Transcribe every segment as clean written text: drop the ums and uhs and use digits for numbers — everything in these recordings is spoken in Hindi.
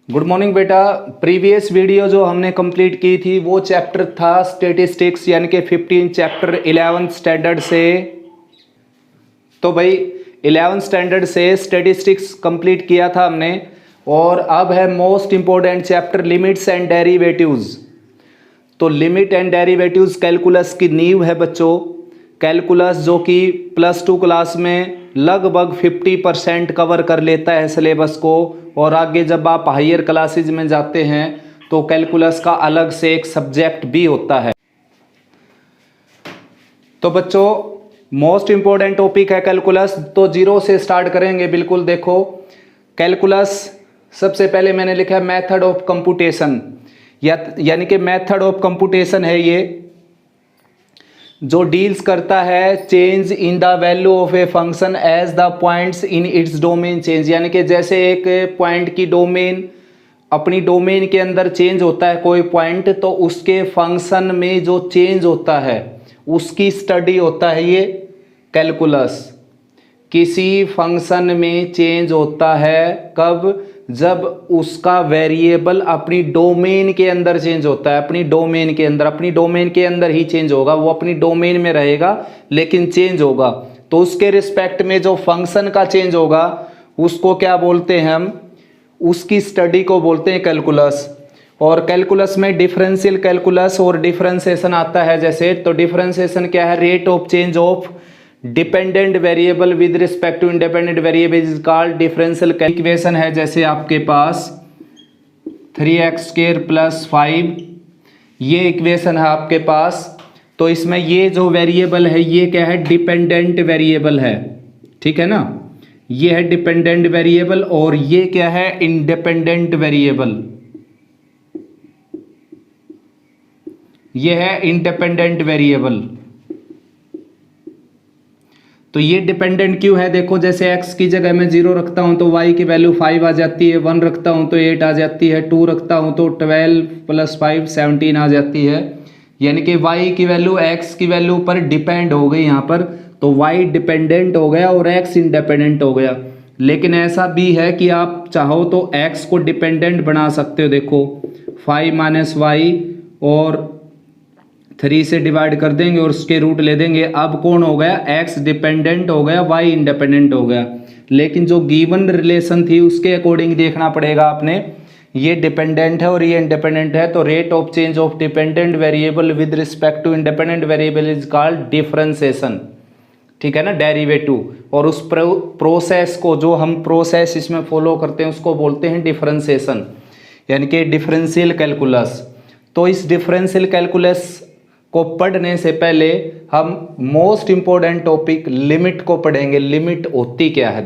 गुड मॉर्निंग बेटा। प्रीवियस वीडियो जो हमने कंप्लीट की थी वो चैप्टर था स्टैटिस्टिक्स, यानी कि 15 चैप्टर 11th स्टैंडर्ड से। तो भाई 11th स्टैंडर्ड से स्टैटिस्टिक्स कंप्लीट किया था हमने, और अब है most important chapter limits and derivatives. तो लिमिट एंड डेरिवेटिव्स कैलकुलस की नींव है बच्चों। कैलकुलस जो कि +2 क्लास में लगभग 50% कवर कर लेता है सिलेबस को, और आगे जब आप हायर क्लासेज में जाते हैं तो कैलकुलस का अलग से एक सब्जेक्ट भी होता है। तो बच्चों मोस्ट इंपॉर्टेंट टॉपिक है कैलकुलस। तो जीरो से स्टार्ट करेंगे। बिल्कुल देखो, कैलकुलस सबसे पहले मैंने लिखा है मेथड ऑफ कंप्यूटेशन, यानी कि मेथड ऑफ कंप्यूटेशन है ये, जो डील्स करता है change in the value of a function as the points in its domain change. यानी कि जैसे एक पॉइंट की डोमेन अपनी डोमेन के अंदर चेंज होता है कोई पॉइंट, तो उसके फंक्शन में जो चेंज होता है उसकी स्टडी होता है ये कैलकुलस। किसी फंक्शन में चेंज होता है कब? जब उसका वेरिएबल अपनी डोमेन के अंदर चेंज होता है। अपनी डोमेन के अंदर ही चेंज होगा, वो अपनी डोमेन में रहेगा लेकिन चेंज होगा। तो उसके रिस्पेक्ट में जो फंक्शन का चेंज होगा उसको क्या बोलते हैं हम? उसकी स्टडी को बोलते हैं कैलकुलस। और कैलकुलस में डिफरेंशियल कैलकुलस और डिफरेंशिएशन आता है। जैसे तो डिफरेंशिएशन क्या है? Rate of change of dependent variable with respect to independent variable is called differential. Equation है जैसे आपके पास 3x² + 5, ये इक्वेशन है आपके पास। तो इसमें ये जो वेरिएबल है ये क्या है? डिपेंडेंट वेरिएबल है, ठीक है ना। ये है डिपेंडेंट वेरिएबल और ये क्या है? Independent variable. ये है इंडिपेंडेंट वेरिएबल। तो ये डिपेंडेंट क्यों है? देखो, जैसे x की जगह मैं 0 रखता हूं तो y की वैल्यू 5 आ जाती है, 1 रखता हूं तो 8 आ जाती है, 2 रखता हूं तो 12 + 5 17 आ जाती है। यानी कि y की वैल्यू x की वैल्यू पर डिपेंड हो गई यहाँ पर, तो y डिपेंडेंट हो गया और x इंडिपेंडेंट हो गया। लेकिन ऐसा भी है कि आप चाहो तो x को डिपेंडेंट बना सकते हो। देखो 5 - y और 3 से डिवाइड कर देंगे और उसके रूट ले देंगे। अब कौन हो गया? x डिपेंडेंट हो गया, y इंडिपेंडेंट हो गया। लेकिन जो गिवन रिलेशन थी उसके अकॉर्डिंग देखना पड़ेगा आपने। ये डिपेंडेंट है और ये इंडिपेंडेंट है, तो rate of change of dependent variable with respect to independent variable is called differentiation, ठीक है ना, डेरिवेटिव। और उस प्रोसेस को, जो हम प्रोसेस इसमें फॉलो करते हैं उसको बोलते हैं डिफरेंशिएशन, यानी कि डिफरेंशियल कैलकुलस। तो इस डिफरेंशियल कैलकुलस को पढ़ने से पहले हम मोस्ट इंपॉर्टेंट टॉपिक लिमिट को पढ़ेंगे। लिमिट होती क्या है?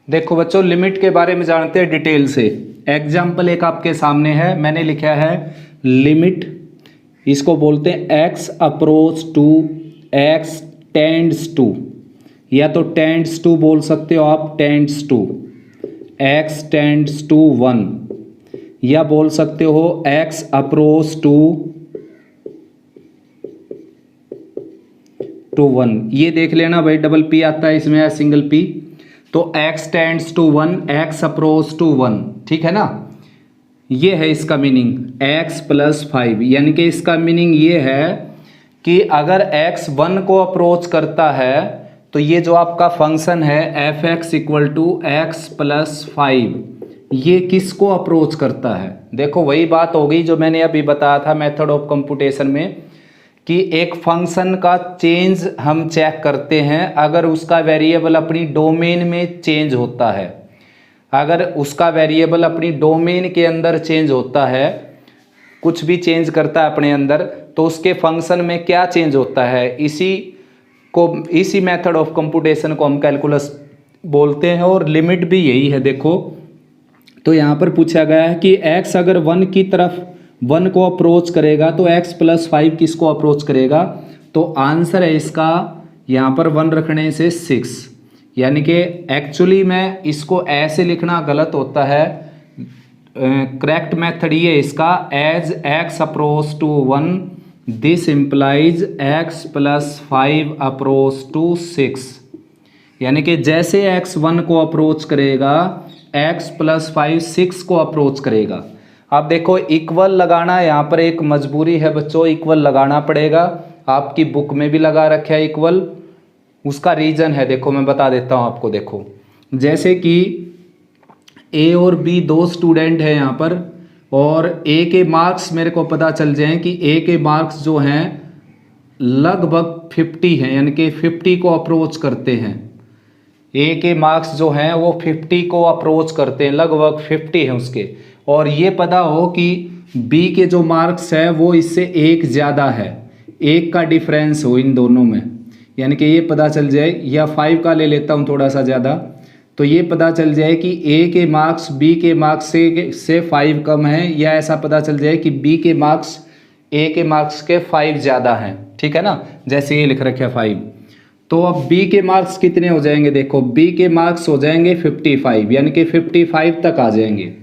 देखो बच्चों, लिमिट के बारे में जानते हैं डिटेल से। एग्जाम्पल एक आपके सामने है, मैंने लिखा है लिमिट, इसको बोलते हैं x approach to x tends to, या तो टेंड्स टू बोल सकते हो आप, tends to x tends to 1, या बोल सकते हो x अप्रोच टू 1। ये देख लेना भाई, डबल p आता है इसमें या सिंगल p। तो x tends to 1, x approach to 1, ठीक है ना। ये है इसका मीनिंग x + 5, यानी कि इसका मीनिंग ये है कि अगर x 1 को अप्रोच करता है तो ये जो आपका फंक्शन है f(x = x + 5), ये किसको अप्रोच करता है? देखो वही बात हो गई जो मैंने अभी बताया था मेथड ऑफ कंप्यूटेशन में, कि एक फंक्शन का चेंज हम चेक करते हैं अगर उसका वेरिएबल अपनी डोमेन में चेंज होता है। अगर उसका वेरिएबल अपनी डोमेन के अंदर चेंज होता है, कुछ भी चेंज करता है अपने अंदर, तो उसके फंक्शन में क्या चेंज होता है, इसी मेथड ऑफ कंप्यूटेशन को हम कैलकुलस बोलते हैं। और लिमिट भी यही है। देखो, तो यहाँ पर पूछा गया है कि x अगर 1 की तरफ 1 को अप्रोच करेगा तो x + 5 किसको अप्रोच करेगा? तो आंसर है इसका यहाँ पर 1 रखने से 6। यानी कि एक्चुअली में इसको ऐसे लिखना गलत होता है। करेक्ट मेथड ये है इसका, as x approach to 1 this implies x + 5 approach to 6। यानी कि जैसे x 1 को अप्रोच करेगा x + 5 6 को अप्रोच करेगा। अब देखो इक्वल लगाना यहाँ पर एक मजबूरी है बच्चों, इक्वल लगाना पड़ेगा। आपकी बुक में भी लगा रखा है इक्वल, उसका रीज़न है, देखो मैं बता देता हूँ आपको। देखो जैसे कि a और b दो स्टूडेंट हैं यहाँ पर, और a के मार्क्स मेरे को पता चल जाए कि a के मार्क्स जो हैं लगभग 50 हैं, यानी कि 50 को अप्रोच करते हैं। ए के मार्क्स जो हैं वो 50 को अप्रोच करते हैं, लगभग 50 हैं उसके। और ये पता हो कि बी के जो मार्क्स है वो इससे एक ज़्यादा है, एक का डिफरेंस हो इन दोनों में, यानी कि ये पता चल जाए, या 5 का ले लेता हूँ थोड़ा सा ज़्यादा, तो ये पता चल जाए कि ए के मार्क्स बी के मार्क्स से 5 कम है, या ऐसा पता चल जाए कि बी के मार्क्स ए के मार्क्स के 5 ज़्यादा हैं। ठीक है ना, जैसे ये लिख रखे है 5। तो अब b के मार्क्स कितने हो जाएंगे, देखो b के मार्क्स हो जाएंगे 55, यानी कि 55 तक आ जाएंगे।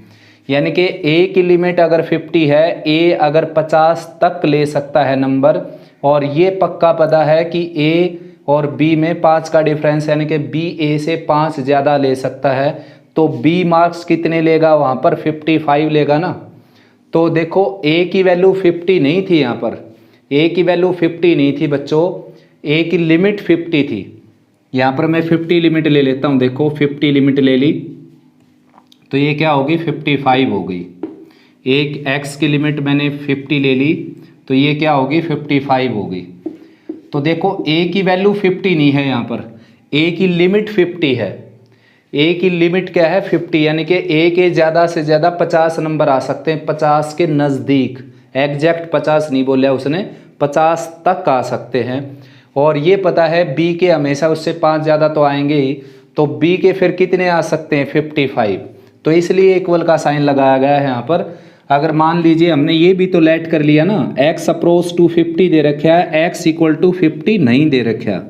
यानी कि a की लिमिट अगर 50 है, a अगर 50 तक ले सकता है नंबर, और ये पक्का पता है कि a और b में 5 का डिफरेंस, यानी कि b a से 5 ज़्यादा ले सकता है, तो b मार्क्स कितने लेगा वहाँ पर, 55 लेगा ना। तो देखो a की वैल्यू 50 नहीं थी यहाँ पर, a की वैल्यू 50 नहीं थी बच्चों, a की लिमिट 50 थी। यहाँ पर मैं 50 लिमिट ले लेता हूँ, देखो 50 लिमिट ले ली तो ये क्या होगी, 55 हो गई। एक x की लिमिट मैंने 50 ले ली तो ये क्या होगी, 55 हो गई। तो देखो a की वैल्यू 50 नहीं है, यहाँ पर a की लिमिट 50 है। a की लिमिट क्या है, 50, यानी कि a के ज़्यादा से ज़्यादा 50 नंबर आ सकते हैं, 50 के नज़दीक, एग्जैक्ट 50 नहीं बोला उसने, 50 तक आ सकते हैं। और ये पता है b के हमेशा उससे 5 ज़्यादा तो आएंगे ही, तो b के फिर कितने आ सकते हैं, 55। तो इसलिए इक्वल का साइन लगाया गया है यहाँ पर। अगर मान लीजिए हमने ये भी तो लेट कर लिया ना, x अप्रोच टू 50 दे रखा है, x = 50 नहीं दे रखा,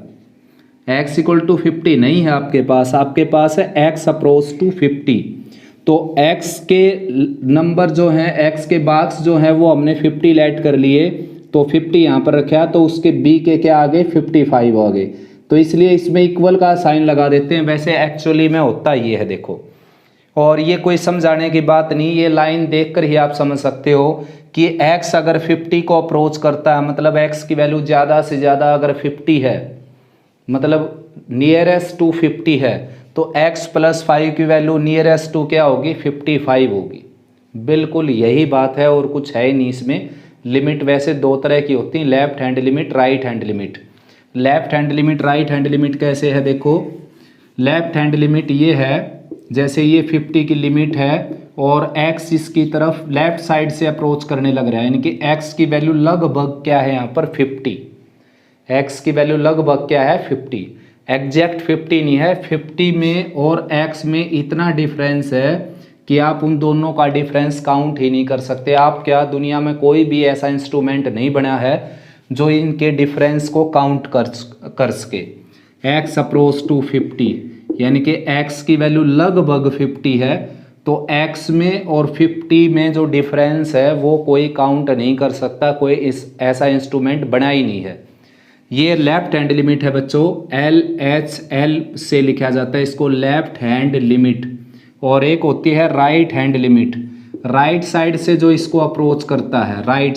x = 50 नहीं है आपके पास है x अप्रोच टू 50। तो x के नंबर जो हैं, x के मार्क्स जो हैं वो हमने 50 लेट कर लिए, तो 50 यहाँ पर रखा, तो उसके b के क्या आ गए, 55 आ गए। तो इसलिए इसमें इक्वल का साइन लगा देते हैं, वैसे एक्चुअली में होता ये है देखो। और ये कोई समझाने की बात नहीं, ये लाइन देखकर ही आप समझ सकते हो कि x अगर 50 को अप्रोच करता है, मतलब x की वैल्यू ज़्यादा से ज़्यादा अगर 50 है, मतलब नियरेस्ट टू 50 है, तो x + 5 की वैल्यू नियरेस्ट टू क्या होगी, 55 होगी। बिल्कुल यही बात है और कुछ है ही नहीं इसमें। लिमिट वैसे दो तरह की होती हैं, left hand limit, right hand limit. Left hand limit, right hand limit कैसे है, देखो लेफ्ट हैंड लिमिट ये है, जैसे ये 50 की लिमिट है और x इसकी तरफ लेफ्ट साइड से अप्रोच करने लग रहा है, यानी कि x की वैल्यू लगभग क्या है यहाँ पर, 50। x की वैल्यू लगभग क्या है, 50, एग्जैक्ट 50 नहीं है। 50 में और x में इतना डिफरेंस है कि आप उन दोनों का डिफरेंस काउंट ही नहीं कर सकते। आप क्या, दुनिया में कोई भी ऐसा इंस्ट्रूमेंट नहीं बना है जो इनके डिफरेंस को काउंट कर सके। x अप्रोच टू 50, यानी कि x की वैल्यू लगभग 50 है, तो x में और 50 में जो डिफरेंस है वो कोई काउंट नहीं कर सकता, कोई ऐसा इंस्ट्रूमेंट बना ही नहीं है। ये लेफ्ट हैंड लिमिट है बच्चों, LHL से लिखा जाता है इसको, लेफ्ट हैंड लिमिट। और एक होती है right hand limit, right side से जो इसको अप्रोच करता है, राइट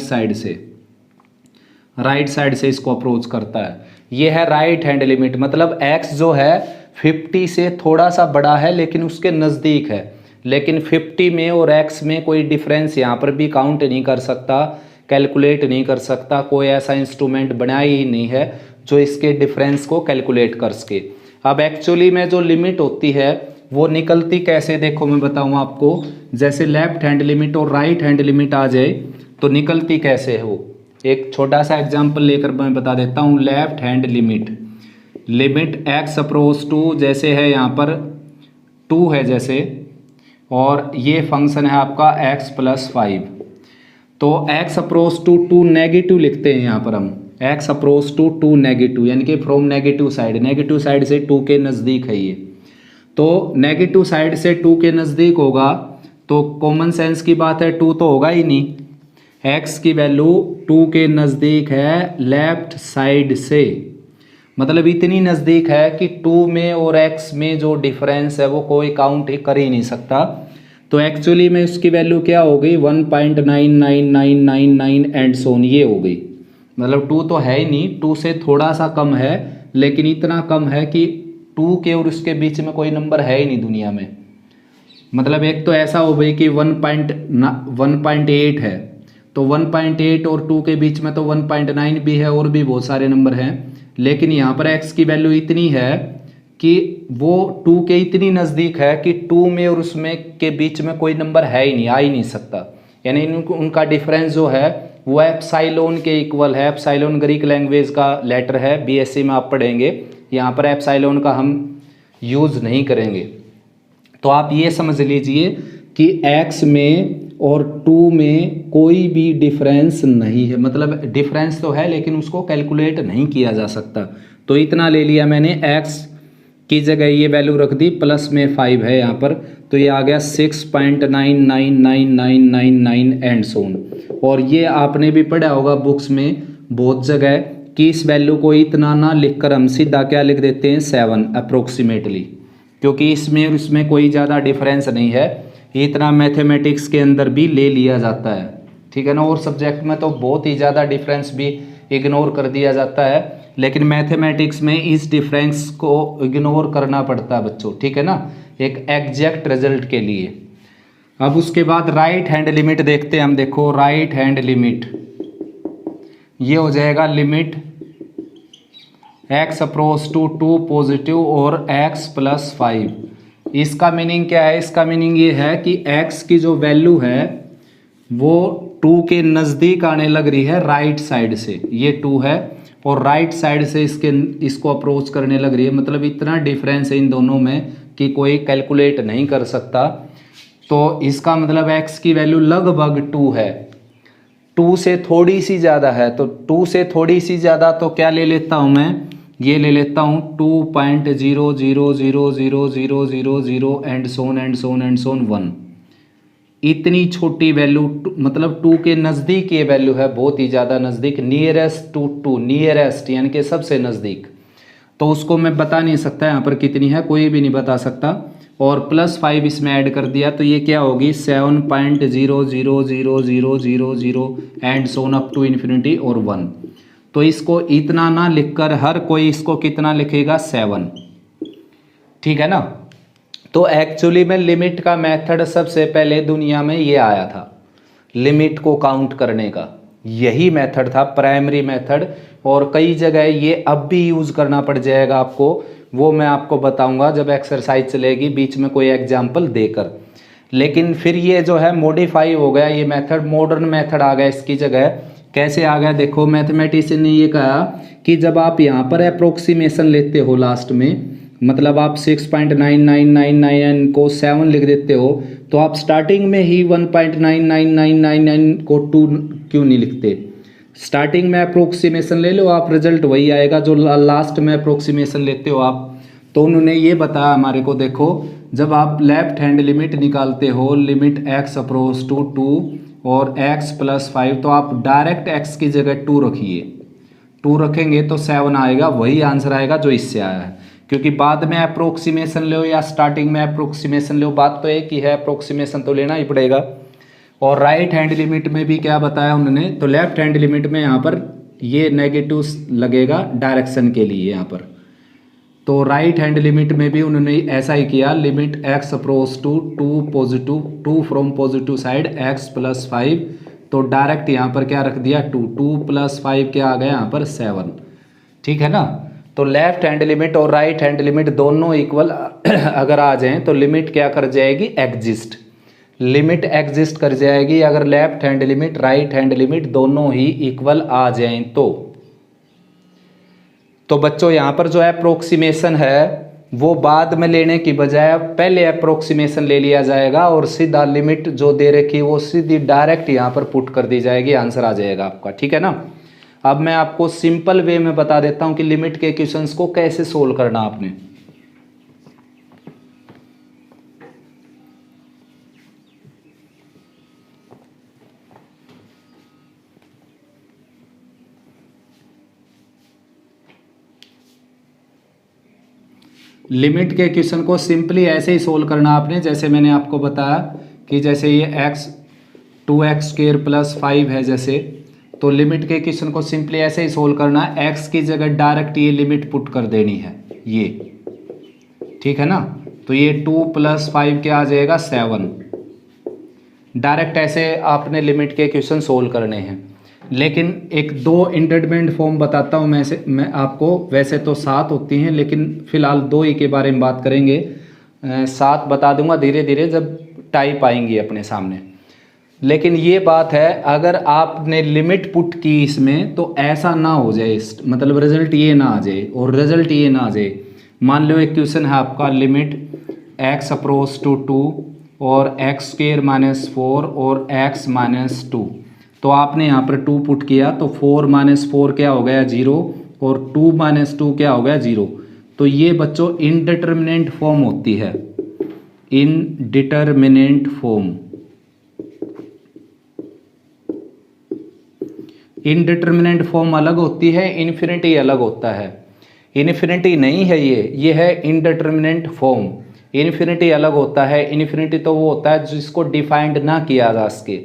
साइड से इसको अप्रोच करता है, ये है राइट हैंड लिमिट। मतलब x जो है 50 से थोड़ा सा बड़ा है लेकिन उसके नज़दीक है, लेकिन 50 में और x में कोई डिफरेंस यहाँ पर भी काउंट नहीं कर सकता, कैलकुलेट नहीं कर सकता, कोई ऐसा इंस्ट्रूमेंट बनाया ही नहीं है जो इसके डिफरेंस को कैलकुलेट कर सके। अब एक्चुअली में जो लिमिट होती है वो निकलती कैसे, देखो मैं बताऊँ आपको। जैसे लेफ्ट हैंड लिमिट और राइट हैंड लिमिट आ जाए तो निकलती कैसे है वो, एक छोटा सा एग्जाम्पल लेकर मैं बता देता हूँ। Left hand limit x approach to, जैसे है यहाँ पर 2 है जैसे, और ये फंक्शन है आपका x + 5, तो x अप्रोच टू 2 नेगेटिव लिखते हैं यहाँ पर हम, x अप्रोच टू 2 नेगेटिव, यानी कि फ्रॉम नेगेटिव साइड से 2 के नज़दीक है ये। तो नेगेटिव साइड से 2 के नज़दीक होगा तो कॉमन सेंस की बात है 2 तो होगा ही नहीं, x की वैल्यू 2 के नज़दीक है लेफ्ट साइड से, मतलब इतनी नज़दीक है कि 2 में और x में जो डिफरेंस है वो कोई काउंट कर ही नहीं सकता। तो एक्चुअली में उसकी वैल्यू क्या हो गई 1.99999 एंड सोन, ये हो गई। मतलब 2 तो है ही नहीं, 2 से थोड़ा सा कम है, लेकिन इतना कम है कि 2 के और उसके बीच में कोई नंबर है ही नहीं दुनिया में। मतलब एक तो ऐसा हो गई कि 1.8 है, तो 1.8 और 2 के बीच में तो 1.9 भी है और भी बहुत सारे नंबर हैं, लेकिन यहाँ पर x की वैल्यू इतनी है कि वो 2 के इतनी नज़दीक है कि 2 में और उसमें के बीच में कोई नंबर है ही नहीं, आ ही नहीं सकता। यानी उनका डिफरेंस जो है वो एप्साइलोन के इक्वल है। एप्साइलोन ग्रीक लैंग्वेज का लेटर है, बीएससी में आप पढ़ेंगे, यहाँ पर एप्साइलोन का हम यूज़ नहीं करेंगे। तो आप ये समझ लीजिए कि x में और 2 में कोई भी डिफरेंस नहीं है। मतलब डिफरेंस तो है लेकिन उसको कैलकुलेट नहीं किया जा सकता। तो इतना ले लिया मैंने, x की जगह ये वैल्यू रख दी, प्लस में 5 है यहाँ पर, तो ये आ गया 6.99999 एंड सोन। और ये आपने भी पढ़ा होगा बुक्स में बहुत जगह कि इस वैल्यू को इतना ना लिखकर हम सीधा क्या लिख देते हैं 7 अप्रोक्सीमेटली, क्योंकि इसमें और इसमें कोई ज़्यादा डिफरेंस नहीं है। इतना मैथमेटिक्स के अंदर भी ले लिया जाता है, ठीक है ना। और सब्जेक्ट में तो बहुत ही ज़्यादा डिफरेंस भी इग्नोर कर दिया जाता है, लेकिन मैथमेटिक्स में इस डिफरेंस को इग्नोर करना पड़ता है बच्चों, ठीक है ना, एक एग्जैक्ट रिजल्ट के लिए। अब उसके बाद राइट हैंड लिमिट देखते हैं हम। देखो राइट हैंड लिमिट ये हो जाएगा limit x approach to 2 positive और x प्लस 5। इसका मीनिंग क्या है? इसका मीनिंग ये है कि x की जो वैल्यू है वो 2 के नज़दीक आने लग रही है राइट साइड से। ये 2 है और राइट साइड से इसको अप्रोच करने लग रही है। मतलब इतना डिफरेंस है इन दोनों में कि कोई कैलकुलेट नहीं कर सकता। तो इसका मतलब x की वैल्यू लगभग 2 है, 2 से थोड़ी सी ज़्यादा है। तो 2 से थोड़ी सी ज़्यादा तो क्या ले लेता हूँ मैं, ये ले लेता हूँ 2.0000000 and so on and so on and so on 1। इतनी छोटी वैल्यू, मतलब 2 के नज़दीक ये वैल्यू है, बहुत ही ज़्यादा नज़दीक, नियरेस्ट टू 2, नियरेस्ट यानी कि सबसे नज़दीक। तो उसको मैं बता नहीं सकता यहाँ पर कितनी है, कोई भी नहीं बता सकता। और प्लस 5 इसमें ऐड कर दिया तो ये क्या होगी 7.0000000 and so on up to infinity और 1। तो इसको इतना ना लिखकर हर कोई इसको कितना लिखेगा 7, ठीक है ना। तो एक्चुअली में लिमिट का मेथड सबसे पहले दुनिया में ये आया था, लिमिट को काउंट करने का यही मेथड था, प्राइमरी मेथड। और कई जगह ये अब भी यूज़ करना पड़ जाएगा आपको, वो मैं आपको बताऊंगा जब एक्सरसाइज चलेगी बीच में कोई एग्जाम्पल देकर। लेकिन फिर ये जो है मॉडिफाई हो गया ये मेथड, मॉडर्न मेथड आ गया इसकी जगह। कैसे आ गया? देखो मैथमेटिशियन ने ये कहा कि जब आप यहाँ पर अप्रोक्सीमेशन लेते हो लास्ट में, मतलब आप 6.9999 को 7 लिख देते हो, तो आप स्टार्टिंग में ही 1.99999 को 2 क्यों नहीं लिखते? स्टार्टिंग में अप्रोक्सीमेशन ले लो आप, रिजल्ट वही आएगा जो लास्ट में अप्रोक्सीमेशन लेते हो आप। तो उन्होंने ये बताया हमारे को, देखो जब आप लेफ्ट हैंड लिमिट निकालते हो, लिमिट x अप्रोच टू 2 और x प्लस 5, तो आप डायरेक्ट x की जगह 2 रखिए, 2 रखेंगे तो 7 आएगा, वही आंसर आएगा जो इससे आया है। क्योंकि बाद में अप्रोक्सीमेशन लो या स्टार्टिंग में अप्रोक्सीमेशन लो, बात तो एक ही है, अप्रोक्सीमेशन तो लेना ही पड़ेगा। और राइट हैंड लिमिट में भी क्या बताया उन्होंने, तो लेफ्ट हैंड लिमिट में यहाँ पर ये नेगेटिव लगेगा डायरेक्शन के लिए यहाँ पर। तो राइट हैंड लिमिट में भी उन्होंने ऐसा ही किया, limit x approach to 2 positive, 2 from positive side x plus 5, तो डायरेक्ट यहाँ पर क्या रख दिया 2, 2 प्लस 5 क्या आ गया यहाँ पर 7, ठीक है ना। तो लेफ्ट हैंड लिमिट और राइट हैंड लिमिट दोनों इक्वल अगर आ जाएं तो लिमिट क्या कर जाएगी एग्जिस्ट, लिमिट एग्जिस्ट कर जाएगी अगर left hand limit right hand limit दोनों ही इक्वल आ जाएं तो बच्चों यहाँ पर जो अप्रोक्सीमेशन है वो बाद में लेने की बजाय पहले अप्रोक्सीमेशन ले लिया जाएगा और सीधा लिमिट जो दे रखी है वो सीधी डायरेक्ट यहाँ पर पुट कर दी जाएगी, आंसर आ जाएगा आपका, ठीक है ना। अब मैं आपको सिंपल वे में बता देता हूँ कि लिमिट के क्वेश्चंस को कैसे सोल्व करना आपने। लिमिट के क्वेश्चन को सिंपली ऐसे ही सोल्व करना आपने, जैसे मैंने आपको बताया कि जैसे ये x 2x² + 5 है जैसे, तो लिमिट के क्वेश्चन को सिंपली ऐसे ही सोल्व करना है। x की जगह डायरेक्ट ये लिमिट पुट कर देनी है ये, ठीक है ना। तो ये 2 + 5 क्या आ जाएगा 7। डायरेक्ट ऐसे आपने लिमिट के क्वेश्चन सोल्व करने हैं। लेकिन एक 2 इंटरमीडिएट फॉर्म बताता हूँ मैं आपको। वैसे तो 7 होती हैं, लेकिन फ़िलहाल 2 ही के बारे में बात करेंगे। 7 बता दूंगा धीरे धीरे जब टाइप आएंगी अपने सामने। लेकिन ये बात है, अगर आपने लिमिट पुट की इसमें तो ऐसा ना हो जाए, मतलब रिजल्ट ये ना आ जाए और रिजल्ट ये ना आ जाए। मान लो एक क्वेश्चन है आपका, लिमिट x अप्रोच टू 2 और x² - 4 और x - 2। तो आपने यहाँ पर 2 पुट किया तो 4 - 4 क्या हो गया 0 और 2 - 2 क्या हो गया 0। तो ये बच्चों इनडिटर्मिनेंट फॉर्म होती है, इनडिटर्मिनेंट फॉर्म। इनडिटर्मिनेंट फॉर्म अलग होती है, इन्फिनिटी अलग होता है। इन्फिनिटी नहीं है ये है इनडिटर्मिनेंट फॉर्म। इन्फिनिटी अलग होता है। इन्फिनिटी तो वो होता है जिसको डिफाइंड ना किया जा सके,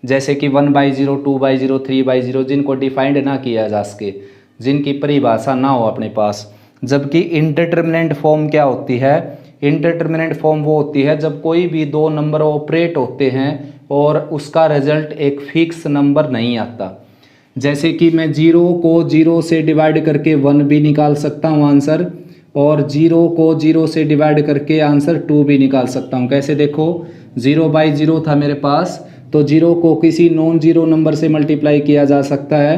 जैसे कि 1/0, 2/0, 3/0, जिनको डिफाइंड ना किया जा सके, जिनकी परिभाषा ना हो अपने पास। जबकि इनडिटर्मिनेंट फॉर्म क्या होती है? इनडिटर्मिनेंट फॉर्म वो होती है जब कोई भी 2 नंबर ऑपरेट होते हैं और उसका रिजल्ट एक फिक्स नंबर नहीं आता। जैसे कि मैं 0 को 0 से डिवाइड करके 1 भी निकाल सकता हूँ आंसर, और 0 को 0 से डिवाइड करके आंसर 2 भी निकाल सकता हूँ। कैसे देखो, 0/0 था मेरे पास, तो 0 को किसी नॉन जीरो नंबर से मल्टीप्लाई किया जा सकता है,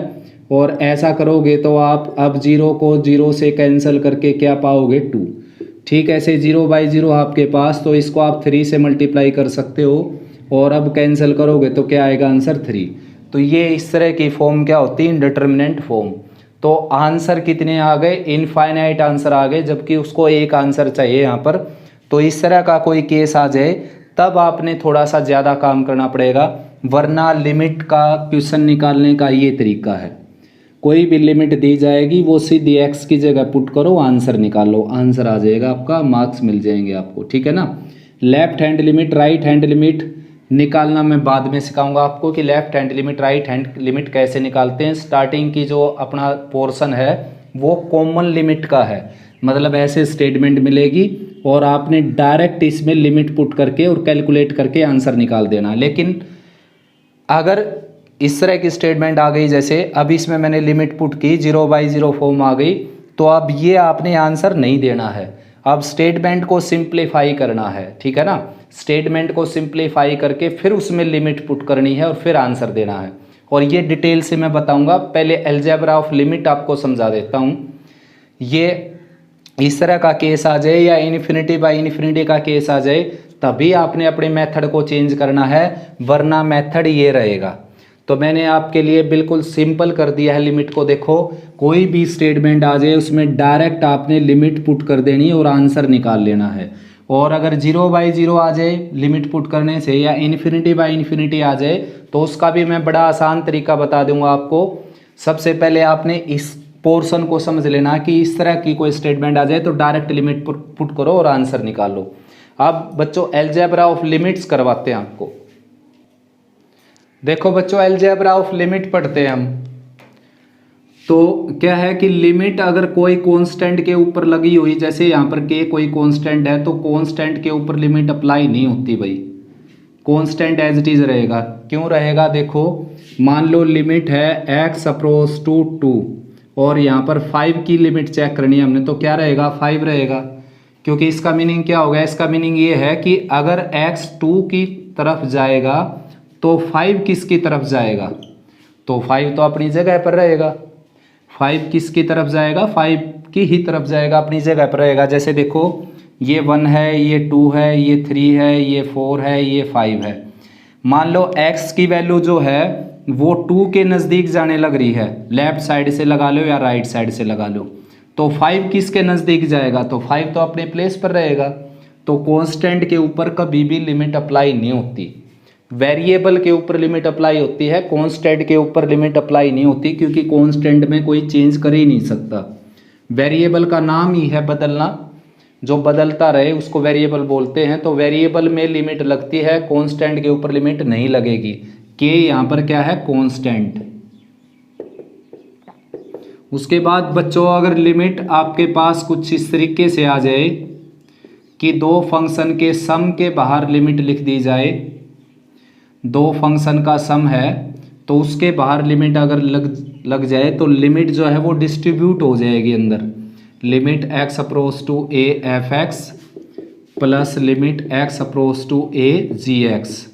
और ऐसा करोगे तो आप अब 0 को 0 से कैंसिल करके क्या पाओगे 2। ठीक, ऐसे 0/0 आपके पास, तो इसको आप 3 से मल्टीप्लाई कर सकते हो, और अब कैंसिल करोगे तो क्या आएगा आंसर 3। तो ये इस तरह की फॉर्म क्या होती है? इंडिटरमिनेंट फॉर्म। तो आंसर कितने आ गए? इनफाइनाइट आंसर आ गए, जबकि उसको एक आंसर चाहिए यहाँ पर। तो इस तरह का कोई केस आ जाए तब आपने थोड़ा सा ज़्यादा काम करना पड़ेगा, वरना लिमिट का क्वेश्चन निकालने का ये तरीका है। कोई भी लिमिट दी जाएगी वो सीधी x की जगह पुट करो, आंसर निकालो, आंसर आ जाएगा आपका, मार्क्स मिल जाएंगे आपको। ठीक है ना। Left hand limit, right hand limit निकालना मैं बाद में सिखाऊंगा आपको कि left hand limit, right hand limit कैसे निकालते हैं। स्टार्टिंग की जो अपना पोर्शन है वो कॉमन लिमिट का है, मतलब ऐसे स्टेटमेंट मिलेगी और आपने डायरेक्ट इसमें लिमिट पुट करके और कैलकुलेट करके आंसर निकाल देना। लेकिन अगर इस तरह की स्टेटमेंट आ गई, जैसे अब इसमें मैंने लिमिट पुट की, 0/0 फॉर्म आ गई, तो अब ये आपने आंसर नहीं देना है। अब स्टेटमेंट को सिंप्लीफाई करना है। ठीक है ना। स्टेटमेंट को सिंप्लीफाई करके फिर उसमें लिमिट पुट करनी है और फिर आंसर देना है। और ये डिटेल से मैं बताऊंगा। पहले अलजेब्रा ऑफ लिमिट आपको समझा देता हूँ। ये इस तरह का केस आ जाए या इन्फिनिटी बाय इन्फिनिटी का केस आ जाए, तभी आपने अपने मेथड को चेंज करना है, वरना मेथड ये रहेगा। तो मैंने आपके लिए बिल्कुल सिंपल कर दिया है लिमिट को। देखो, कोई भी स्टेटमेंट आ जाए उसमें डायरेक्ट आपने लिमिट पुट कर देनी है और आंसर निकाल लेना है। और अगर 0/0 आ जाए लिमिट पुट करने से, या इन्फिनिटी बाय इन्फिनिटी आ जाए, तो उसका भी मैं बड़ा आसान तरीका बता दूंगा आपको। सबसे पहले आपने इस पोर्शन को समझ लेना कि इस तरह की कोई स्टेटमेंट आ जाए तो डायरेक्ट लिमिट पुट करो और आंसर निकालो। अब बच्चों अलजेब्रा ऑफ लिमिट्स करवाते हैं आपको। देखो बच्चों, अलजेब्रा ऑफ लिमिट पढ़ते हैं हम। तो क्या है कि लिमिट अगर कोई कांस्टेंट के ऊपर लगी हुई, जैसे यहाँ पर के कोई कांस्टेंट है, तो कांस्टेंट के ऊपर लिमिट अप्लाई नहीं होती भाई, कांस्टेंट एज इट इज रहेगा। क्यों रहेगा? देखो, मान लो लिमिट है x अप्रोच टू 2 और यहाँ पर 5 की लिमिट चेक करनी है हमने, तो क्या रहेगा? 5 रहेगा। क्योंकि इसका मीनिंग क्या होगा? इसका मीनिंग ये है कि अगर x 2 की तरफ जाएगा तो 5 किसकी तरफ जाएगा? तो 5 तो अपनी जगह पर रहेगा। 5 किसकी तरफ जाएगा? 5 की ही तरफ जाएगा, अपनी जगह पर रहेगा। जैसे देखो, ये 1 है, ये 2 है, ये 3 है, ये 4 है, ये 5 है। मान लो x की वैल्यू जो है वो 2 के नज़दीक जाने लग रही है, लेफ्ट साइड से लगा लो या राइट साइड से लगा लो, तो 5 किसके नज़दीक जाएगा? तो 5 तो अपने प्लेस पर रहेगा। तो कांस्टेंट के ऊपर कभी भी लिमिट अप्लाई नहीं होती, वेरिएबल के ऊपर लिमिट अप्लाई होती है, कांस्टेंट के ऊपर लिमिट अप्लाई नहीं होती, क्योंकि कांस्टेंट में कोई चेंज कर ही नहीं सकता। वेरिएबल का नाम ही है बदलना, जो बदलता रहे उसको वेरिएबल बोलते हैं। तो वेरिएबल में लिमिट लगती है, कांस्टेंट के ऊपर लिमिट नहीं लगेगी। के यहाँ पर क्या है, कांस्टेंट। उसके बाद बच्चों अगर लिमिट आपके पास कुछ इस तरीके से आ जाए कि दो फंक्शन के सम के बाहर लिमिट लिख दी जाए, दो फंक्शन का सम है तो उसके बाहर लिमिट अगर लग जाए तो लिमिट जो है वो डिस्ट्रीब्यूट हो जाएगी अंदर। Limit x approach to a f x plus limit x approach to a g x.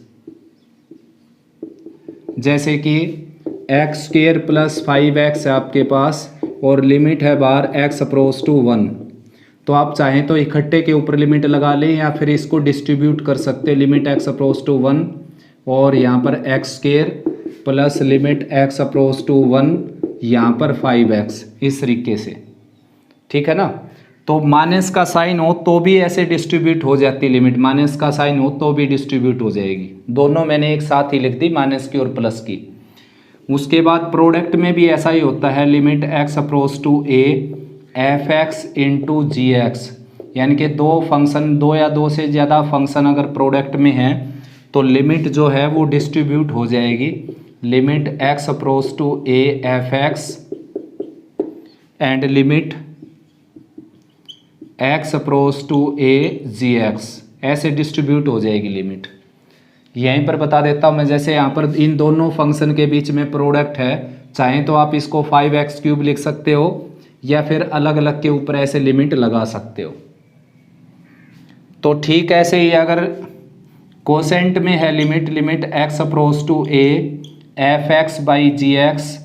जैसे कि एक्स स्क्वेयर प्लस 5x है आपके पास और लिमिट है बाहर एक्स अप्रोच टू 1, तो आप चाहें तो इकट्ठे के ऊपर लिमिट लगा लें या फिर इसको डिस्ट्रीब्यूट कर सकते हैं। लिमिट एक्स अप्रोच टू 1 और यहाँ पर x square plus limit x approach to 1 यहाँ पर 5x, इस तरीके से, ठीक है ना। तो माइनस का साइन हो तो भी ऐसे डिस्ट्रीब्यूट हो जाती लिमिट, माइनस का साइन हो तो भी डिस्ट्रीब्यूट हो जाएगी। दोनों मैंने एक साथ ही लिख दी, माइनस की और प्लस की। उसके बाद प्रोडक्ट में भी ऐसा ही होता है, limit x approach to a f x into g x, यानी कि दो फंक्शन, दो या दो से ज़्यादा फंक्शन अगर प्रोडक्ट में हैं तो लिमिट जो है वो डिस्ट्रीब्यूट हो जाएगी। Limit x approach to a f x and limit x approach to a g x, ऐसे डिस्ट्रीब्यूट हो जाएगी लिमिट। यहीं पर बता देता हूँ मैं, जैसे यहाँ पर इन दोनों फंक्शन के बीच में प्रोडक्ट है, चाहें तो आप इसको 5x³ लिख सकते हो या फिर अलग अलग के ऊपर ऐसे लिमिट लगा सकते हो। तो ठीक ऐसे ही अगर कोसेंट में है limit, limit x approach to a f x by g x,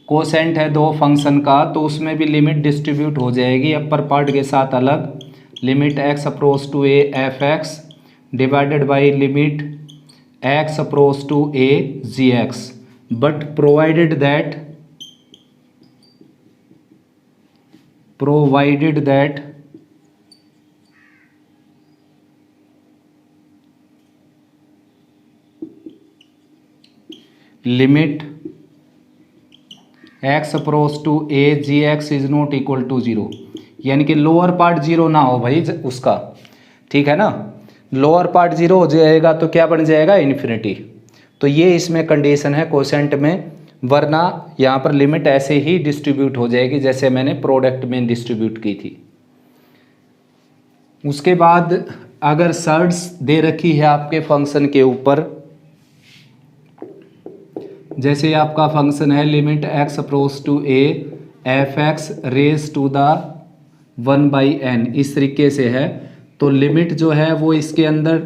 quotient है दो फंक्शन का तो उसमें भी लिमिट डिस्ट्रीब्यूट हो जाएगी अपर पार्ट के साथ अलग। Limit x approach to a f x divided by limit x approach to a g x, but provided that limit x approach to a g x is not equal to 0, यानी कि लोअर पार्ट 0 ना हो भाई उसका, ठीक है ना। लोअर पार्ट 0 हो जाएगा तो क्या बन जाएगा, इन्फिनिटी। तो ये इसमें कंडीशन है कोसेंट में, वरना यहाँ पर लिमिट ऐसे ही डिस्ट्रीब्यूट हो जाएगी जैसे मैंने प्रोडक्ट में डिस्ट्रीब्यूट की थी। उसके बाद अगर सर्ड्स दे रखी है आपके फंक्शन के ऊपर, जैसे आपका फंक्शन है limit x approach to a f x raise to the 1/n, इस तरीके से है, तो लिमिट जो है वो इसके अंदर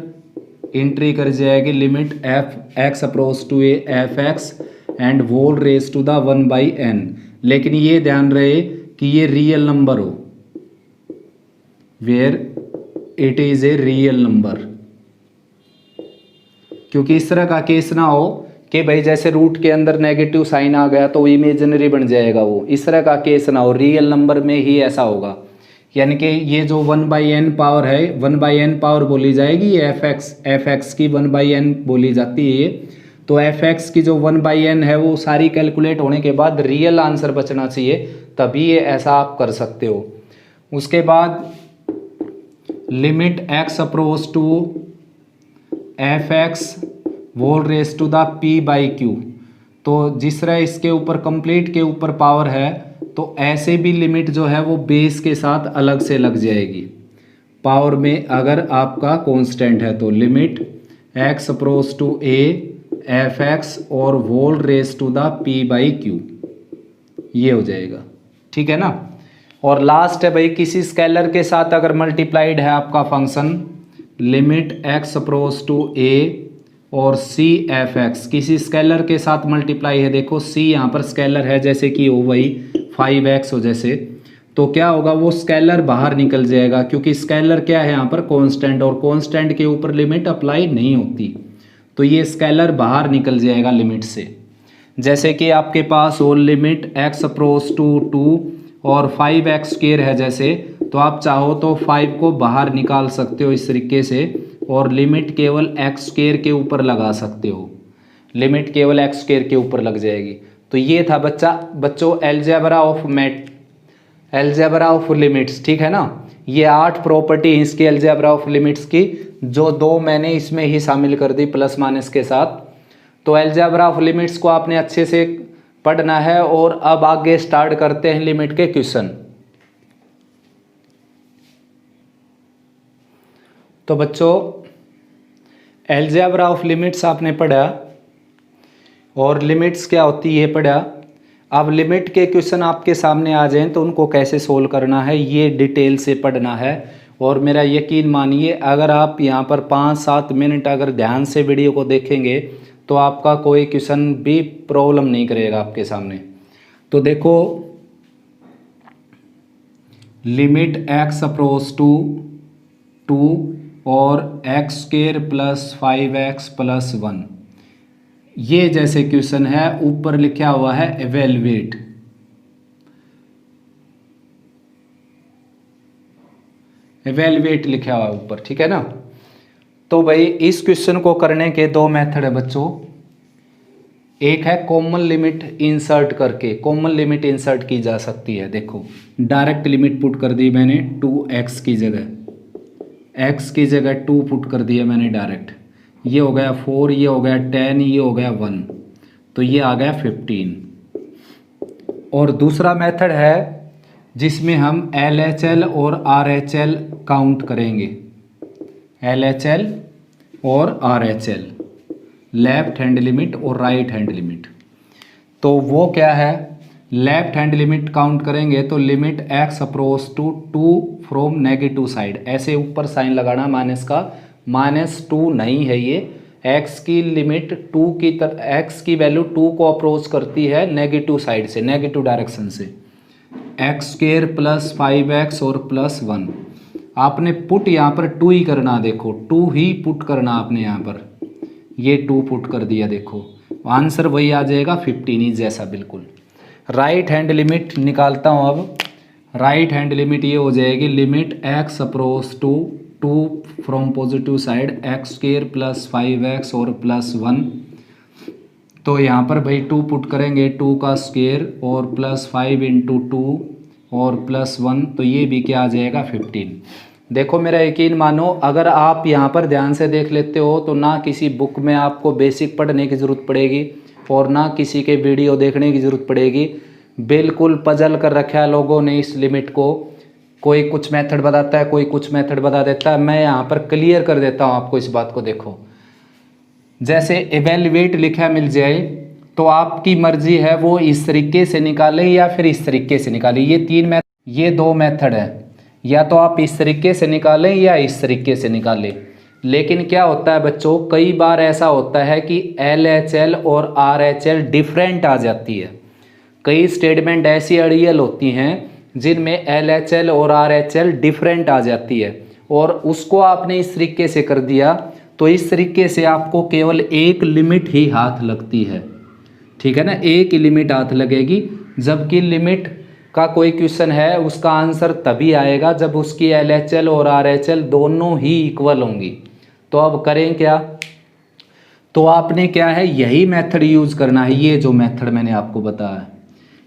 एंट्री कर जाएगी। Limit f x approach to a f x and whole raise to the 1/n, लेकिन ये ध्यान रहे कि ये रियल नंबर हो, where it is a real number, क्योंकि इस तरह का केस ना हो कि भाई जैसे रूट के अंदर नेगेटिव साइन आ गया तो इमेजिनरी बन जाएगा वो, इस तरह का केस ना हो, रियल नंबर में ही ऐसा होगा। यानी कि ये जो 1/n पावर है, 1/n पावर बोली जाएगी, ये एफ एक्स की 1/n बोली जाती है। तो एफ एक्स की जो 1/n है वो सारी कैलकुलेट होने के बाद रियल आंसर बचना चाहिए, तभी ये ऐसा आप कर सकते हो। उसके बाद limit x approach to f x whole raise to the p/q, तो जिस तरह इसके ऊपर कंप्लीट के ऊपर पावर है तो ऐसे भी लिमिट जो है वो बेस के साथ अलग से लग जाएगी पावर में, अगर आपका कांस्टेंट है तो। Limit x approach to a f x और whole raise to the p/q, ये हो जाएगा, ठीक है ना। और लास्ट है भाई, किसी स्केलर के साथ अगर मल्टीप्लाइड है आपका function, limit x approach to a और सी एफ एक्स, किसी स्केलर के साथ मल्टीप्लाई है, देखो सी यहाँ पर स्केलर है, जैसे कि हो वही 5x हो जैसे, तो क्या होगा, वो स्केलर बाहर निकल जाएगा, क्योंकि स्केलर क्या है यहाँ पर कांस्टेंट, और कांस्टेंट के ऊपर लिमिट अप्लाई नहीं होती, तो ये स्केलर बाहर निकल जाएगा लिमिट से। जैसे कि आपके पास हो लिमिट एक्स अप्रोच टू 2 और 5x² है जैसे, तो आप चाहो तो 5 को बाहर निकाल सकते हो इस तरीके से, और लिमिट केवल x² के ऊपर लगा सकते हो, लिमिट केवल x² के ऊपर लग जाएगी। तो ये था बच्चों algebra of algebra of limits, ठीक है ना। ये 8 प्रॉपर्टी इसकी अलजेब्रा ऑफ लिमिट्स की, जो 2 मैंने इसमें ही शामिल कर दी प्लस माइनस के साथ। तो अलजेब्रा ऑफ लिमिट्स को आपने अच्छे से पढ़ना है। और अब आगे स्टार्ट करते हैं लिमिट के क्वेश्चन। तो बच्चों अलजेब्रा ऑफ लिमिट्स आपने पढ़ा और लिमिट्स क्या होती है पढ़ा। अब लिमिट के क्वेश्चन आपके सामने आ जाएं तो उनको कैसे सोल्व करना है ये डिटेल से पढ़ना है। और मेरा यकीन मानिए, अगर आप यहाँ पर 5-7 मिनट अगर ध्यान से वीडियो को देखेंगे तो आपका कोई क्वेश्चन भी प्रॉब्लम नहीं करेगा आपके सामने। तो देखो, लिमिट x अप्रोच टू 2 और x square plus 5x plus 1, ये जैसे क्वेश्चन है ऊपर लिखा हुआ है एवेलुएट। एवेलुएट लिखा हुआ है ऊपर, ठीक है ना। तो भाई इस क्वेश्चन को करने के 2 मेथड है बच्चों। एक है कॉमन लिमिट इंसर्ट करके, कॉमन लिमिट इंसर्ट की जा सकती है। देखो डायरेक्ट लिमिट पुट कर दी मैंने 2x की जगह, x की जगह 2 पुट कर दिया मैंने डायरेक्ट। ये हो गया 4, ये हो गया 10, ये हो गया 1, तो ये आ गया 15। और दूसरा मेथड है जिसमें हम LHL और RHL काउंट करेंगे। LHL और RHL, लेफ्ट हैंड लिमिट और राइट हैंड लिमिट। तो वो क्या है, लेफ्ट हैंड लिमिट काउंट करेंगे तो limit x approach to 2 from negative side, ऐसे ऊपर साइन लगाना माइनस का, -2 नहीं है ये, x की लिमिट 2 की x की वैल्यू 2 को अप्रोच करती है नेगेटिव साइड से, नेगेटिव डायरेक्शन से। x स्क्वायर प्लस 5x और प्लस 1, आपने पुट यहाँ पर 2 ही करना। देखो 2 ही पुट करना आपने यहाँ पर, ये 2 पुट कर दिया। देखो आंसर वही आ जाएगा 15 ही जैसा बिल्कुल। राइट हैंड लिमिट निकालता हूँ अब। राइट हैंड लिमिट ये हो जाएगी limit x approach to 2 from positive side x square plus 5x और प्लस 1। तो यहाँ पर भाई 2 पुट करेंगे, 2 का स्क्वायर और प्लस 5 इंटू 2 और प्लस 1, तो ये भी क्या आ जाएगा 15। देखो मेरा यकीन मानो, अगर आप यहाँ पर ध्यान से देख लेते हो तो ना किसी बुक में आपको बेसिक पढ़ने की ज़रूरत पड़ेगी और ना किसी के वीडियो देखने की ज़रूरत पड़ेगी। बिल्कुल पजल कर रखा है लोगों ने इस लिमिट को। कोई कुछ मेथड बताता है, कोई कुछ मेथड बता देता है। मैं यहाँ पर क्लियर कर देता हूँ आपको इस बात को। देखो जैसे एवेलुएट लिखा मिल जाए तो आपकी मर्जी है वो इस तरीके से निकाले या फिर इस तरीके से निकाले। ये 2 मेथड है, या तो आप इस तरीके से निकालें या इस तरीके से निकालें। लेकिन क्या होता है बच्चों, कई बार ऐसा होता है कि LHL और RHL डिफरेंट आ जाती है। कई स्टेटमेंट ऐसी अड़ियल होती हैं जिनमें LHL और RHL डिफरेंट आ जाती है, और उसको आपने इस तरीके से कर दिया तो इस तरीके से आपको केवल एक लिमिट ही हाथ लगती है, ठीक है ना, एक ही लिमिट हाथ लगेगी। जबकि लिमिट का कोई क्वेश्चन है उसका आंसर तभी आएगा जब उसकी LHL और RHL दोनों ही इक्वल होंगी। तो अब करें क्या, तो आपने क्या है यही मेथड यूज करना है। ये जो मेथड मैंने आपको बताया,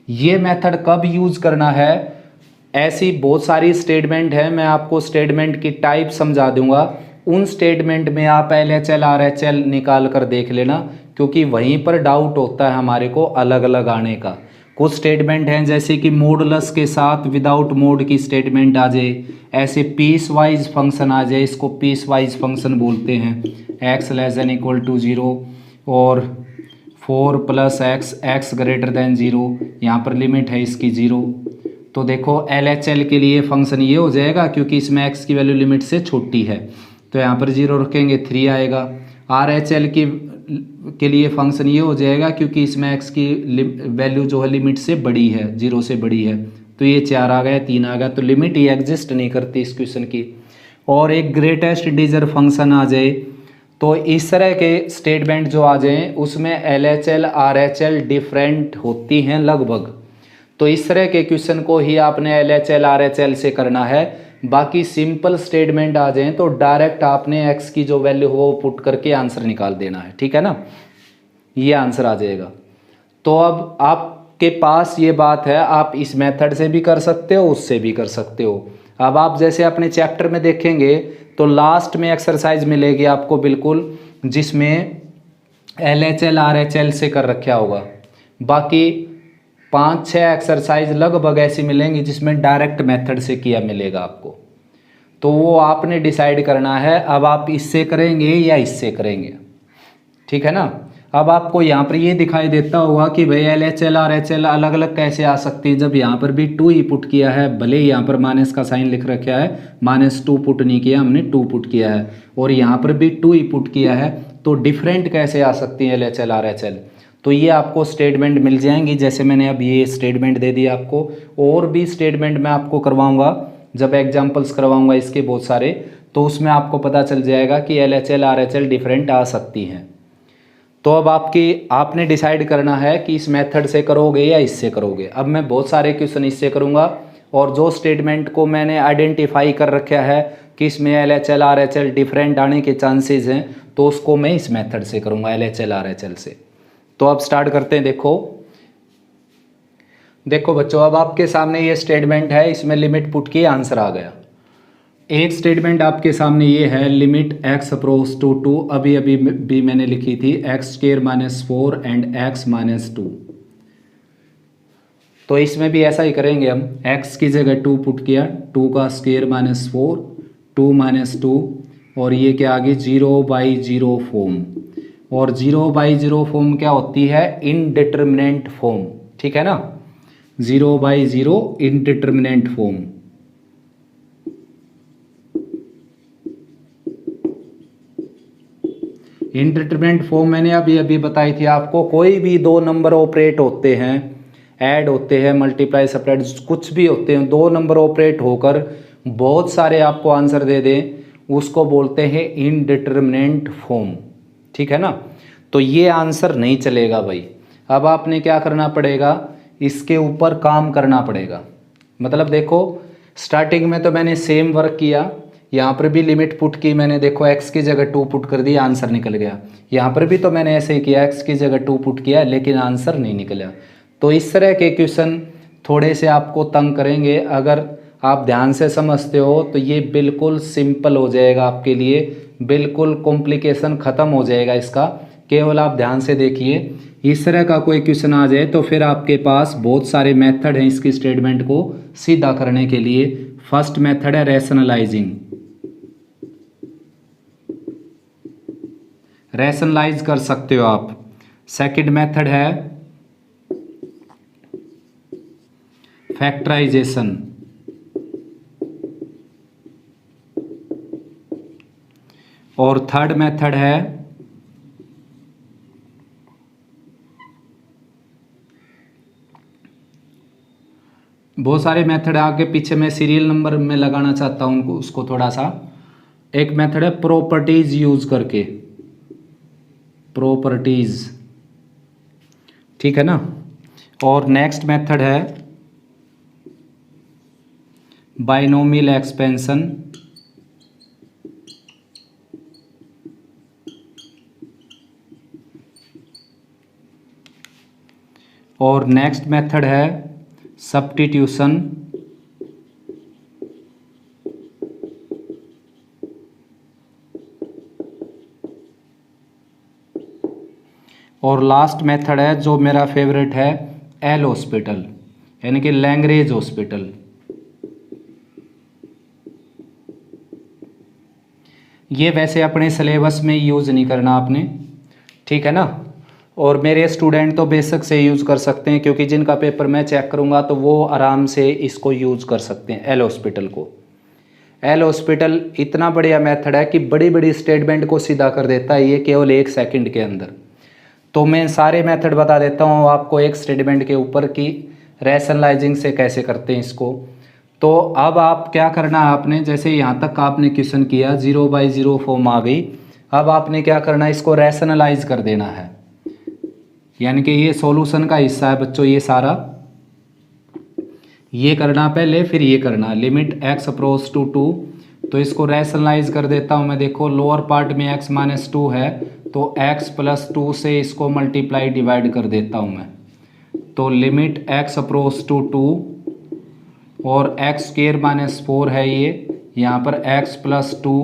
ये मेथड कब यूज करना है, ऐसी बहुत सारी स्टेटमेंट है, मैं आपको स्टेटमेंट की टाइप समझा दूंगा। उन स्टेटमेंट में आप LHL RHL निकाल कर देख लेना, क्योंकि वहीं पर डाउट होता है हमारे को अलग अलग आने का। कुछ स्टेटमेंट हैं जैसे कि मॉडुलस के साथ विदाउट मोड की स्टेटमेंट आ जाए, ऐसे पीस वाइज फंक्शन आ जाए, इसको पीस वाइज फंक्शन बोलते हैं। x <= 0 और 4 + x <= 0, यहाँ पर लिमिट है इसकी 0। तो देखो LHL के लिए फंक्शन ये हो जाएगा क्योंकि इसमें x की वैल्यू लिमिट से छोटी है, तो यहाँ पर 0 रखेंगे 3 आएगा। RHL के लिए फंक्शन ये हो जाएगा क्योंकि इसमें x की वैल्यू जो है लिमिट से बड़ी है, 0 से बड़ी है, तो ये 4 आ गया, 3 आ गया, तो लिमिट ही एग्जिस्ट नहीं करती इस क्वेश्चन की। और एक ग्रेटेस्ट इंटीजर फंक्शन आ जाए, तो इस तरह के स्टेटमेंट जो आ जाएं उसमें LHL RHL डिफरेंट होती हैं लगभग। तो इस तरह के क्वेश्चन को ही आपने LHL RHL से करना है। बाकी सिंपल स्टेटमेंट आ जाएं तो डायरेक्ट आपने x की जो वैल्यू हो वो पुट करके आंसर निकाल देना है, ठीक है ना, ये आंसर आ जाएगा। तो अब आप आपके पास ये बात है, आप इस मेथड से भी कर सकते हो, उससे भी कर सकते हो। अब आप जैसे अपने चैप्टर में देखेंगे तो लास्ट में एक्सरसाइज मिलेगी आपको बिल्कुल, जिसमें LHL RHL से कर रखा होगा। बाकी 5-6 एक्सरसाइज लगभग ऐसी मिलेंगी जिसमें डायरेक्ट मेथड से किया मिलेगा आपको। तो वो आपने डिसाइड करना है, अब आप इससे करेंगे या इससे करेंगे, ठीक है ना। अब आपको यहाँ पर ये दिखाई देता होगा कि भाई LHL RHL अलग अलग कैसे आ सकती है, जब यहाँ पर भी 2 ही पुट किया है, भले ही यहाँ पर माइनस का साइन लिख रखा है, -2 पुट नहीं किया हमने, 2 पुट किया है, और यहाँ पर भी 2 ही पुट किया है, तो डिफरेंट कैसे आ सकती है LHL RHL। तो ये आपको स्टेटमेंट मिल जाएंगी, जैसे मैंने अब ये स्टेटमेंट दे दिया आपको, और भी स्टेटमेंट मैं आपको करवाऊँगा जब एग्जाम्पल्स करवाऊँगा इसके बहुत सारे, तो उसमें आपको पता चल जाएगा कि LHL RHL डिफरेंट आ सकती हैं। तो अब आपने डिसाइड करना है कि इस मेथड से करोगे या इससे करोगे। अब मैं बहुत सारे क्वेश्चन इससे करूँगा, और जो स्टेटमेंट को मैंने आइडेंटिफाई कर रखा है कि इसमें LHL RHL डिफरेंट आने के चांसेस हैं, तो उसको मैं इस मेथड से करूँगा, LHL RHL से। तो अब स्टार्ट करते हैं। देखो बच्चों, अब आपके सामने ये स्टेटमेंट है, इसमें लिमिट पुट की आंसर आ गया। एक स्टेटमेंट आपके सामने ये है, लिमिट x अप्रोच टू 2, अभी भी मैंने लिखी थी, x² -4 एंड x -2। तो इसमें भी ऐसा ही करेंगे हम, x की जगह 2 पुट किया, 2 का स्क्वायर -4, 2 -2, और ये क्या आ गई 0/0 फॉर्म। और 0/0 फॉर्म क्या होती है, इनडिटर्मिनेंट फॉर्म, ठीक है ना, 0/0 इनडिटर्मिनेंट फॉर्म। इनडिटरमिनेंट फॉर्म मैंने अभी बताई थी आपको, कोई भी 2 नंबर ऑपरेट होते हैं, ऐड होते हैं, मल्टीप्लाई सेपरेट कुछ भी होते हैं, 2 नंबर ऑपरेट होकर बहुत सारे आपको आंसर दे दें, उसको बोलते हैं इनडिटरमिनेंट फॉर्म, ठीक है ना। तो ये आंसर नहीं चलेगा भाई। अब आपने क्या करना पड़ेगा, इसके ऊपर काम करना पड़ेगा। मतलब देखो, स्टार्टिंग में तो मैंने सेम वर्क किया, यहाँ पर भी लिमिट पुट की मैंने, देखो x की जगह 2 पुट कर दिया, आंसर निकल गया। यहाँ पर भी तो मैंने ऐसे ही किया, x की जगह 2 पुट किया, लेकिन आंसर नहीं निकला। तो इस तरह के क्वेश्चन थोड़े से आपको तंग करेंगे, अगर आप ध्यान से समझते हो तो ये बिल्कुल सिंपल हो जाएगा आपके लिए, बिल्कुल कॉम्प्लिकेशन ख़त्म हो जाएगा इसका। केवल आप ध्यान से देखिए, इस तरह का कोई क्वेश्चन आ जाए तो फिर आपके पास बहुत सारे मेथड हैं इसकी स्टेटमेंट को सीधा करने के लिए। फर्स्ट मेथड है रैशनलाइजिंग, रैशनलाइज कर सकते हो आप। सेकंड मेथड है फैक्टराइजेशन, और थर्ड मेथड है बहुत सारे मेथड आगे पीछे मैं सीरियल नंबर में लगाना चाहता हूं उनको, उसको थोड़ा सा। एक मेथड है प्रॉपर्टीज यूज करके, प्रॉपर्टीज, ठीक है ना। और नेक्स्ट मेथड है बाइनोमियल एक्सपेंशन, और नेक्स्ट मेथड है सब्स्टिट्यूशन, और लास्ट मेथड है जो मेरा फेवरेट है, एल हॉस्पिटल, यानी कि लैंग्रेज हॉस्पिटल। ये वैसे अपने सिलेबस में यूज़ नहीं करना आपने, ठीक है ना। और मेरे स्टूडेंट तो बेशक से यूज़ कर सकते हैं, क्योंकि जिनका पेपर मैं चेक करूँगा तो वो आराम से इसको यूज़ कर सकते हैं, एल हॉस्पिटल को। एल हॉस्पिटल इतना बढ़िया मेथड है कि बड़ी बड़ी स्टेटमेंट को सीधा कर देता है ये केवल 1 सेकंड के अंदर। तो मैं सारे मेथड बता देता हूँ आपको एक स्टेटमेंट के ऊपर कि रैशनलाइजिंग से कैसे करते हैं इसको। तो अब आप क्या करना है, आपने जैसे यहाँ तक आपने क्वेश्चन किया 0/0 फॉर्म आ गई, अब आपने क्या करना है, इसको रैशनलाइज कर देना है, यानी कि ये सॉल्यूशन का हिस्सा है बच्चों, ये सारा ये करना पहले, फिर ये करना लिमिट x अप्रोच टू 2। तो इसको रैशनलाइज कर देता हूँ मैं। देखो लोअर पार्ट में x -2 है, तो x + 2 से इसको मल्टीप्लाई डिवाइड कर देता हूँ मैं। तो लिमिट x अप्रोच टू 2 और x स्क्वायर माइनस 4 है ये, यहाँ पर x प्लस 2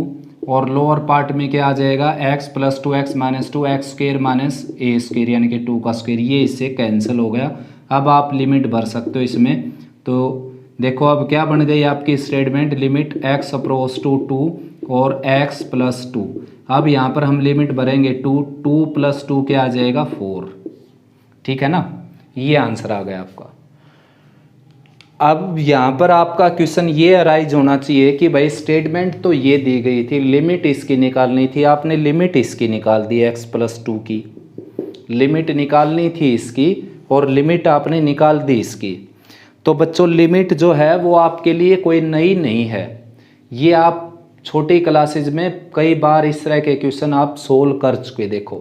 और लोअर पार्ट में क्या आ जाएगा x plus 2x minus 2 x square minus a square यानी कि 2 का स्क्वायर, ये इससे कैंसिल हो गया। अब आप लिमिट भर सकते हो इसमें। तो देखो अब क्या बन गई आपकी statement, limit x approach to 2 और x प्लस 2। अब यहाँ पर हम लिमिट भरेंगे 2 प्लस 2 क्या आ जाएगा 4, ठीक है ना, ये आंसर आ गया आपका। अब यहाँ पर आपका क्वेश्चन ये अराइज होना चाहिए कि भाई स्टेटमेंट तो ये दी गई थी, लिमिट इसकी निकालनी थी, आपने लिमिट इसकी निकाल दी x प्लस 2 की, लिमिट निकालनी थी इसकी और लिमिट आपने निकाल दी इसकी। तो बच्चों लिमिट जो है वो आपके लिए कोई नई नहीं है, ये आप छोटी क्लासेज में कई बार इस तरह के क्वेश्चन आप सोल्व कर चुके। देखो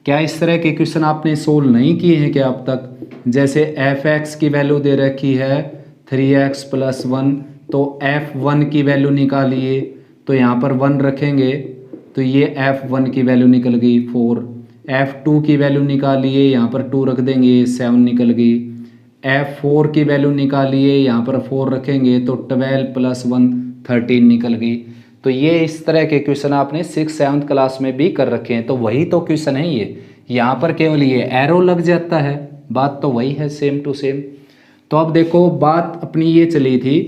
क्या इस तरह के क्वेश्चन आपने सोल्व नहीं किए हैं क्या अब तक? जैसे f(x) की वैल्यू दे रखी है 3x प्लस 1, तो f1 की वैल्यू निकालिए, तो यहाँ पर 1 रखेंगे तो ये f1 की वैल्यू निकल गई 4। f2 की वैल्यू निकालिए, यहाँ पर 2 रख देंगे 7 निकल गई। f4 की वैल्यू निकालिए, यहाँ पर 4 रखेंगे तो 12 प्लस 1 13 निकल गई। तो ये इस तरह के क्वेश्चन आपने 6th-7th क्लास में भी कर रखे हैं, तो वही तो क्वेश्चन है ये। यहाँ पर केवल ये एरो लग जाता है, बात तो वही है सेम टू सेम। तो अब देखो बात अपनी ये चली थी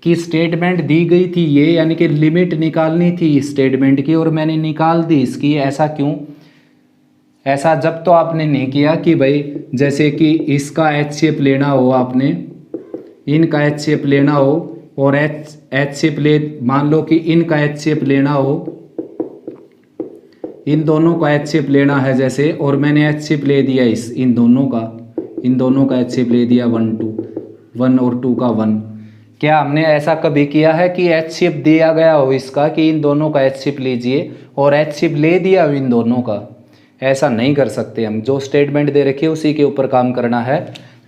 कि स्टेटमेंट दी गई थी ये, यानी कि लिमिट निकालनी थी स्टेटमेंट की और मैंने निकाल दी इसकी। ऐसा क्यों? ऐसा जब तो आपने नहीं किया कि भाई जैसे कि इसका एच शेप लेना हो, आपने इनका एच शेप लेना हो और एच शेप ले, मान लो कि इनका एच शेप लेना हो, इन दोनों का एच शेप लेना है जैसे, और मैंने एच शेप ले दिया इन दोनों का एच शेप ले दिया 1 और 2 का 1। क्या हमने ऐसा कभी किया है कि एच शेप दिया गया हो इसका कि इन दोनों का एच शेप लीजिए और एच शेप ले दिया हो इन दोनों का? ऐसा नहीं कर सकते हम, जो स्टेटमेंट दे रखी है उसी के ऊपर काम करना है।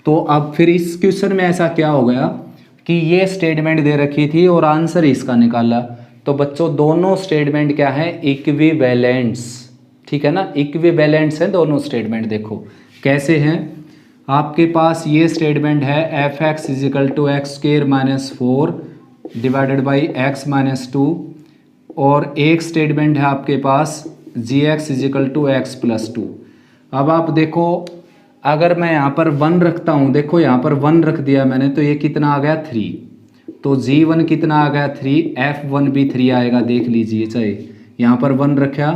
तो अब फिर इस क्वेश्चन में ऐसा क्या हो गया कि ये स्टेटमेंट दे रखी थी और आंसर इसका निकाला। तो बच्चों दोनों स्टेटमेंट क्या है? इक्विवेलेंट्स, ठीक है ना, इक्विवेलेंट्स हैं दोनों स्टेटमेंट। देखो कैसे हैं, आपके पास ये स्टेटमेंट है f(x) = x² minus 4 divided by x minus 2, और एक स्टेटमेंट है आपके पास gx = x प्लस 2। अब आप देखो अगर मैं यहाँ पर 1 रखता हूँ, देखो यहाँ पर 1 रख दिया मैंने, तो ये कितना आ गया 3, तो g1 कितना आ गया 3, f1 भी 3 आएगा, देख लीजिए। चाहे यहाँ पर 1 रखा,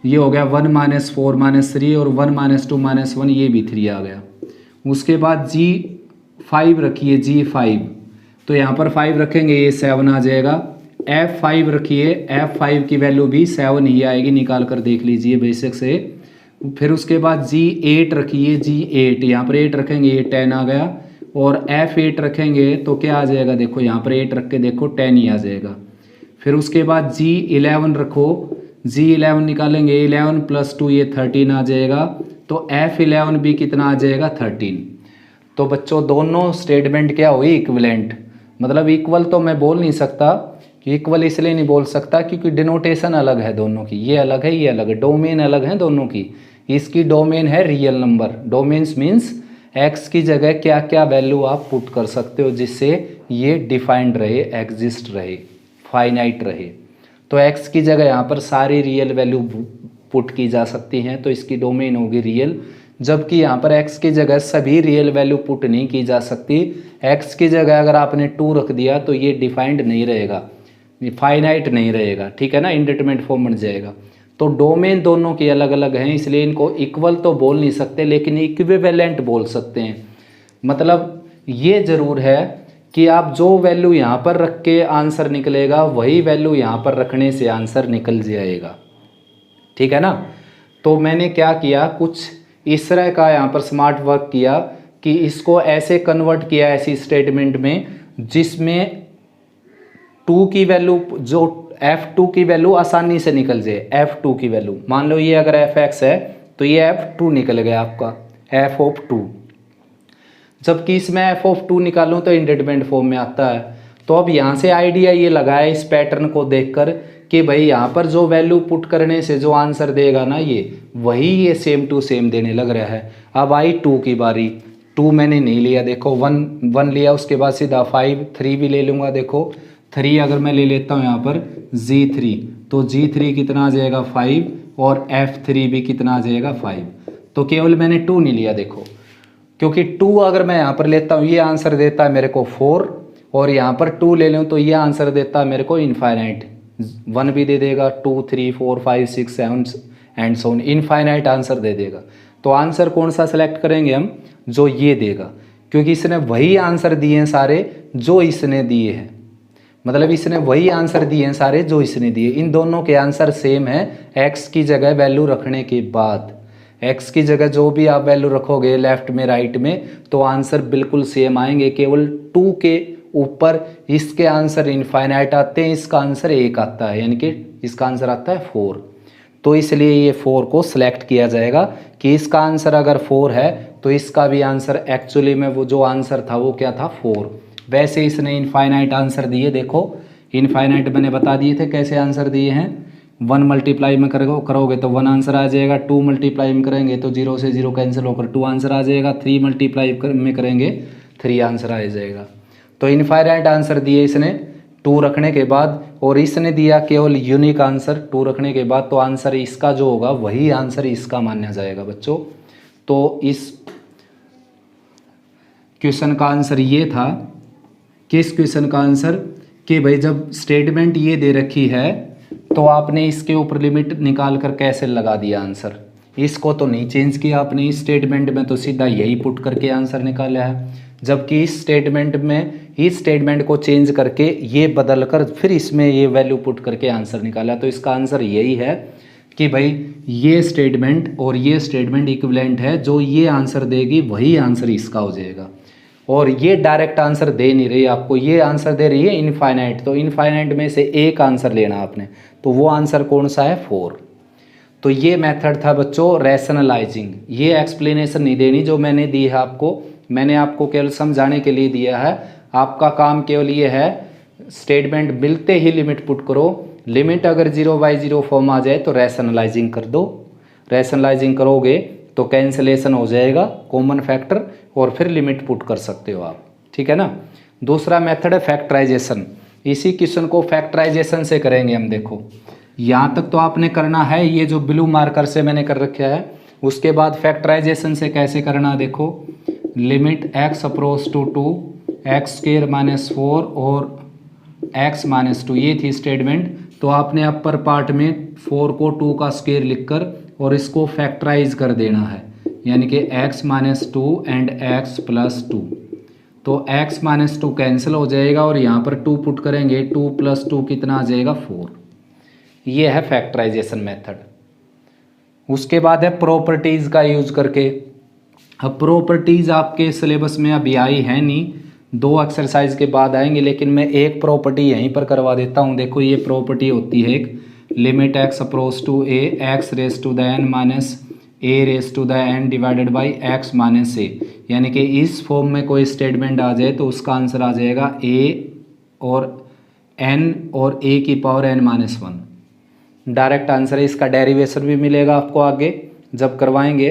ये हो गया 1 - 4 - 3 और 1 - 2 - 1, ये भी 3 आ गया। उसके बाद g5 रखिए, g5, तो यहाँ पर 5 रखेंगे ये 7 आ जाएगा। f5 रखिए, f5 की वैल्यू भी 7 ही आएगी, निकाल कर देख लीजिए बेसिक से। फिर उसके बाद g8 रखिए, g8 यहाँ पर 8 रखेंगे, ये 10 आ गया, और f8 रखेंगे तो क्या आ जाएगा, देखो यहाँ पर 8 रख के देखो 10 ही आ जाएगा। फिर उसके बाद g11 रखो, g11 निकालेंगे, 11 + 2 ये 13 आ जाएगा, तो f11 भी कितना आ जाएगा 13। तो बच्चों दोनों स्टेटमेंट क्या हुई? इक्विवेलेंट। मतलब इक्वल तो मैं बोल नहीं सकता, इक्वल इसलिए नहीं बोल सकता क्योंकि डिनोटेशन अलग है दोनों की, ये अलग है ये अलग है, डोमेन अलग है दोनों की। इसकी डोमेन है real number, domains means x की जगह क्या क्या वैल्यू आप पुट कर सकते हो जिससे ये डिफाइंड रहे, एग्जिस्ट रहे, फाइनाइट रहे। तो x की जगह यहाँ पर सारी रियल वैल्यू पुट की जा सकती हैं, तो इसकी डोमेन होगी रियल। जबकि यहाँ पर x की जगह सभी रियल वैल्यू पुट नहीं की जा सकती। x की जगह अगर आपने 2 रख दिया तो ये डिफाइंड नहीं रहेगा, फाइनाइट नहीं रहेगा, ठीक है ना, इंडेटरमिनेट फॉर्म बन जाएगा। तो डोमेन दोनों की अलग अलग हैं, इसलिए इनको इक्वल तो बोल नहीं सकते लेकिन इक्विवेलेंट बोल सकते हैं। मतलब ये ज़रूर है कि आप जो वैल्यू यहाँ पर रख के आंसर निकलेगा वही वैल्यू यहाँ पर रखने से आंसर निकल जाएगा, ठीक है ना। तो मैंने क्या किया, कुछ इस तरह का यहाँ पर स्मार्ट वर्क किया कि इसको ऐसे कन्वर्ट किया ऐसी स्टेटमेंट में जिसमें 2 की वैल्यू, जो f2 की वैल्यू आसानी से निकल जाए। f2 की वैल्यू मान लो ये अगर f(x) है तो ये f2 निकल गया आपका, f(2), जबकि इसमें f(2) निकालूं तो इंडेटरमिनेट फॉर्म में आता है। तो अब यहाँ से आइडिया ये लगाया इस पैटर्न को देखकर कि भाई यहाँ पर जो वैल्यू पुट करने से जो आंसर देगा ना ये, वही ये सेम टू सेम देने लग रहा है। अब आई 2 की बारी, 2 मैंने नहीं लिया, देखो 1 लिया, उसके बाद सीधा 5, 3 भी ले लूँगा। देखो 3 अगर मैं ले लेता हूँ यहाँ पर G3, तो G3 कितना आ जाएगा 5, और F3 भी कितना आ जाएगा 5। तो केवल मैंने 2 नहीं लिया देखो, क्योंकि 2 अगर मैं यहाँ पर लेता हूँ ये आंसर देता है मेरे को 4, और यहाँ पर 2 ले लूँ तो ये आंसर देता है मेरे को इनफाइनाइट, 1 भी दे देगा, 2, 3, 4, 5, 6, 7 and so on, infinite answer दे देगा। तो आंसर कौन सा सेलेक्ट करेंगे हम, जो ये देगा, क्योंकि इसने वही आंसर दिए हैं सारे जो इसने दिए हैं, मतलब इसने वही आंसर दिए हैं सारे जो इसने दिए। इन दोनों के आंसर सेम है x की जगह वैल्यू रखने के बाद। x की जगह जो भी आप वैल्यू रखोगे लेफ्ट में राइट में, तो आंसर बिल्कुल सेम आएंगे, केवल 2 के ऊपर इसके आंसर इनफाइनाइट आते हैं, इसका आंसर 1 आता है, यानी कि इसका आंसर आता है 4। तो इसलिए ये 4 को सिलेक्ट किया जाएगा कि इसका आंसर अगर 4 है तो इसका भी आंसर एक्चुअली में वो जो आंसर था वो क्या था 4। वैसे इसने इनफाइनाइट आंसर दिए, देखो इनफाइनाइट मैंने बता दिए थे कैसे आंसर दिए हैं। 1 मल्टीप्लाई में करोगे तो 1 आंसर आ जाएगा, 2 मल्टीप्लाई में करेंगे तो 0 से 0 कैंसिल होकर 2 आंसर आ जाएगा, 3 मल्टीप्लाई में करेंगे 3 आंसर आ जाएगा। तो इनफाइनाइट आंसर दिए इसने 2 रखने के बाद, और इसने दिया केवल यूनिक आंसर 2 रखने के बाद, तो आंसर इसका जो होगा वही आंसर इसका माना जाएगा बच्चों। तो इस क्वेश्चन का आंसर ये था, किस क्वेश्चन का आंसर, कि भाई जब स्टेटमेंट ये दे रखी है तो आपने इसके ऊपर लिमिट निकाल कर कैसे लगा दिया आंसर, इसको तो नहीं चेंज किया आपने, इस स्टेटमेंट में तो सीधा यही पुट करके आंसर निकाला है, जबकि इस स्टेटमेंट में इस स्टेटमेंट को चेंज करके ये बदल कर फिर इसमें ये वैल्यू पुट करके आंसर निकाला। तो इसका आंसर यही है कि भाई ये स्टेटमेंट और ये स्टेटमेंट इक्विवेलेंट है, जो ये आंसर देगी वही आंसर इसका हो जाएगा। और ये डायरेक्ट आंसर दे नहीं रही आपको, ये आंसर दे रही है इनफाइनाइट, तो इनफाइनाइट में से एक आंसर लेना आपने, तो वो आंसर कौन सा है 4। तो ये मेथड था बच्चों रैशनलाइजिंग, ये एक्सप्लेनेशन नहीं देनी जो मैंने दी है आपको, मैंने आपको केवल समझाने के लिए दिया है। आपका काम केवल ये है स्टेटमेंट मिलते ही लिमिट पुट करो, लिमिट अगर 0/0 फॉर्म आ जाए तो रैशनलाइजिंग कर दो, रैशनलाइजिंग करोगे तो कैंसिलेशन हो जाएगा कॉमन फैक्टर, और फिर लिमिट पुट कर सकते हो आप, ठीक है ना। दूसरा मेथड है फैक्टराइजेशन, इसी क्वेश्चन को फैक्टराइजेशन से करेंगे हम। देखो यहाँ तक तो आपने करना है, ये जो ब्लू मार्कर से मैंने कर रखा है, उसके बाद फैक्टराइजेशन से कैसे करना, देखो limit x approach to 2 x² -4 और x -2, ये थी स्टेटमेंट। तो आपने अपर पार्ट में 4 को 2 का स्क्वायर लिखकर और इसको फैक्टराइज कर देना है, यानी कि x -2 एंड x + 2, तो x -2 कैंसिल हो जाएगा और यहाँ पर 2 पुट करेंगे, 2 + 2 कितना आ जाएगा 4। ये है फैक्टराइजेशन मेथड। उसके बाद है प्रॉपर्टीज़ का यूज करके। अब प्रॉपर्टीज़ आपके सिलेबस में अभी आई है नहीं, 2 एक्सरसाइज के बाद आएंगे, लेकिन मैं एक प्रॉपर्टी यहीं पर करवा देता हूँ। देखो ये प्रॉपर्टी होती है एक, limit x approach to a x⁻n - a⁻n divided by x - a, यानी कि इस फॉर्म में कोई स्टेटमेंट आ जाए तो उसका आंसर आ जाएगा a और n और a की पावर n-1, डायरेक्ट आंसर है। इसका डेरिवेशन भी मिलेगा आपको आगे जब करवाएंगे।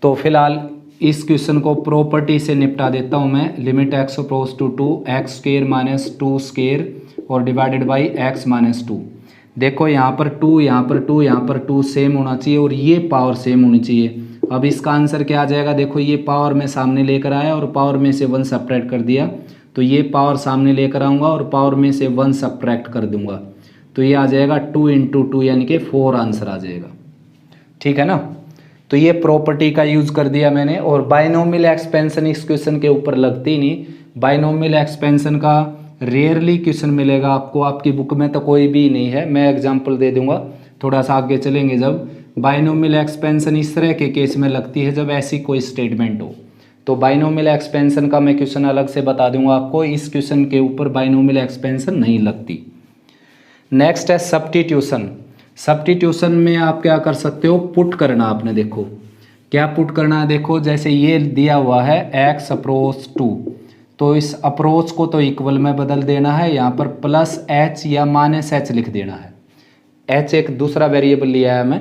तो फिलहाल इस क्वेश्चन को प्रॉपर्टी से निपटा देता हूँ मैं। Limit x approach to 2 x² - 2² और डिवाइडेड बाई x -2। देखो यहाँ पर 2, यहाँ पर 2, यहाँ पर 2 सेम होना चाहिए और ये पावर सेम होनी चाहिए। अब इसका आंसर क्या आ जाएगा, देखो ये पावर मैं सामने लेकर आया और पावर में से 1 सब्ट्रैक्ट कर दिया, तो ये पावर सामने लेकर आऊँगा और पावर में से 1 सब्ट्रैक्ट कर दूंगा, तो ये आ जाएगा 2 × 2 यानी कि 4 आंसर आ जाएगा, ठीक है ना। तो ये प्रॉपर्टी का यूज़ कर दिया मैंने। और बाइनोमियल एक्सपेंशन इस क्वेश्चन के ऊपर लगती नहीं, बाइनोमियल एक्सपेंशन का रेयरली क्वेश्चन मिलेगा आपको, आपकी बुक में तो कोई भी नहीं है। मैं एग्जांपल दे दूंगा, थोड़ा सा आगे चलेंगे जब। बाइनोमियल एक्सपेंशन इस तरह के केस में लगती है जब ऐसी कोई स्टेटमेंट हो, तो बाइनोमियल एक्सपेंशन का मैं क्वेश्चन अलग से बता दूंगा आपको। इस क्वेश्चन के ऊपर बाइनोमियल एक्सपेंशन नहीं लगती। नेक्स्ट है सब्स्टिट्यूशन। सब्स्टिट्यूशन में आप क्या कर सकते हो, पुट करना आपने। देखो क्या पुट करना है, देखो जैसे ये दिया हुआ है x अप्रोच टू, तो इस अप्रोच को तो इक्वल में बदल देना है, यहाँ पर +h या -h लिख देना है। h एक दूसरा वेरिएबल लिया है मैं,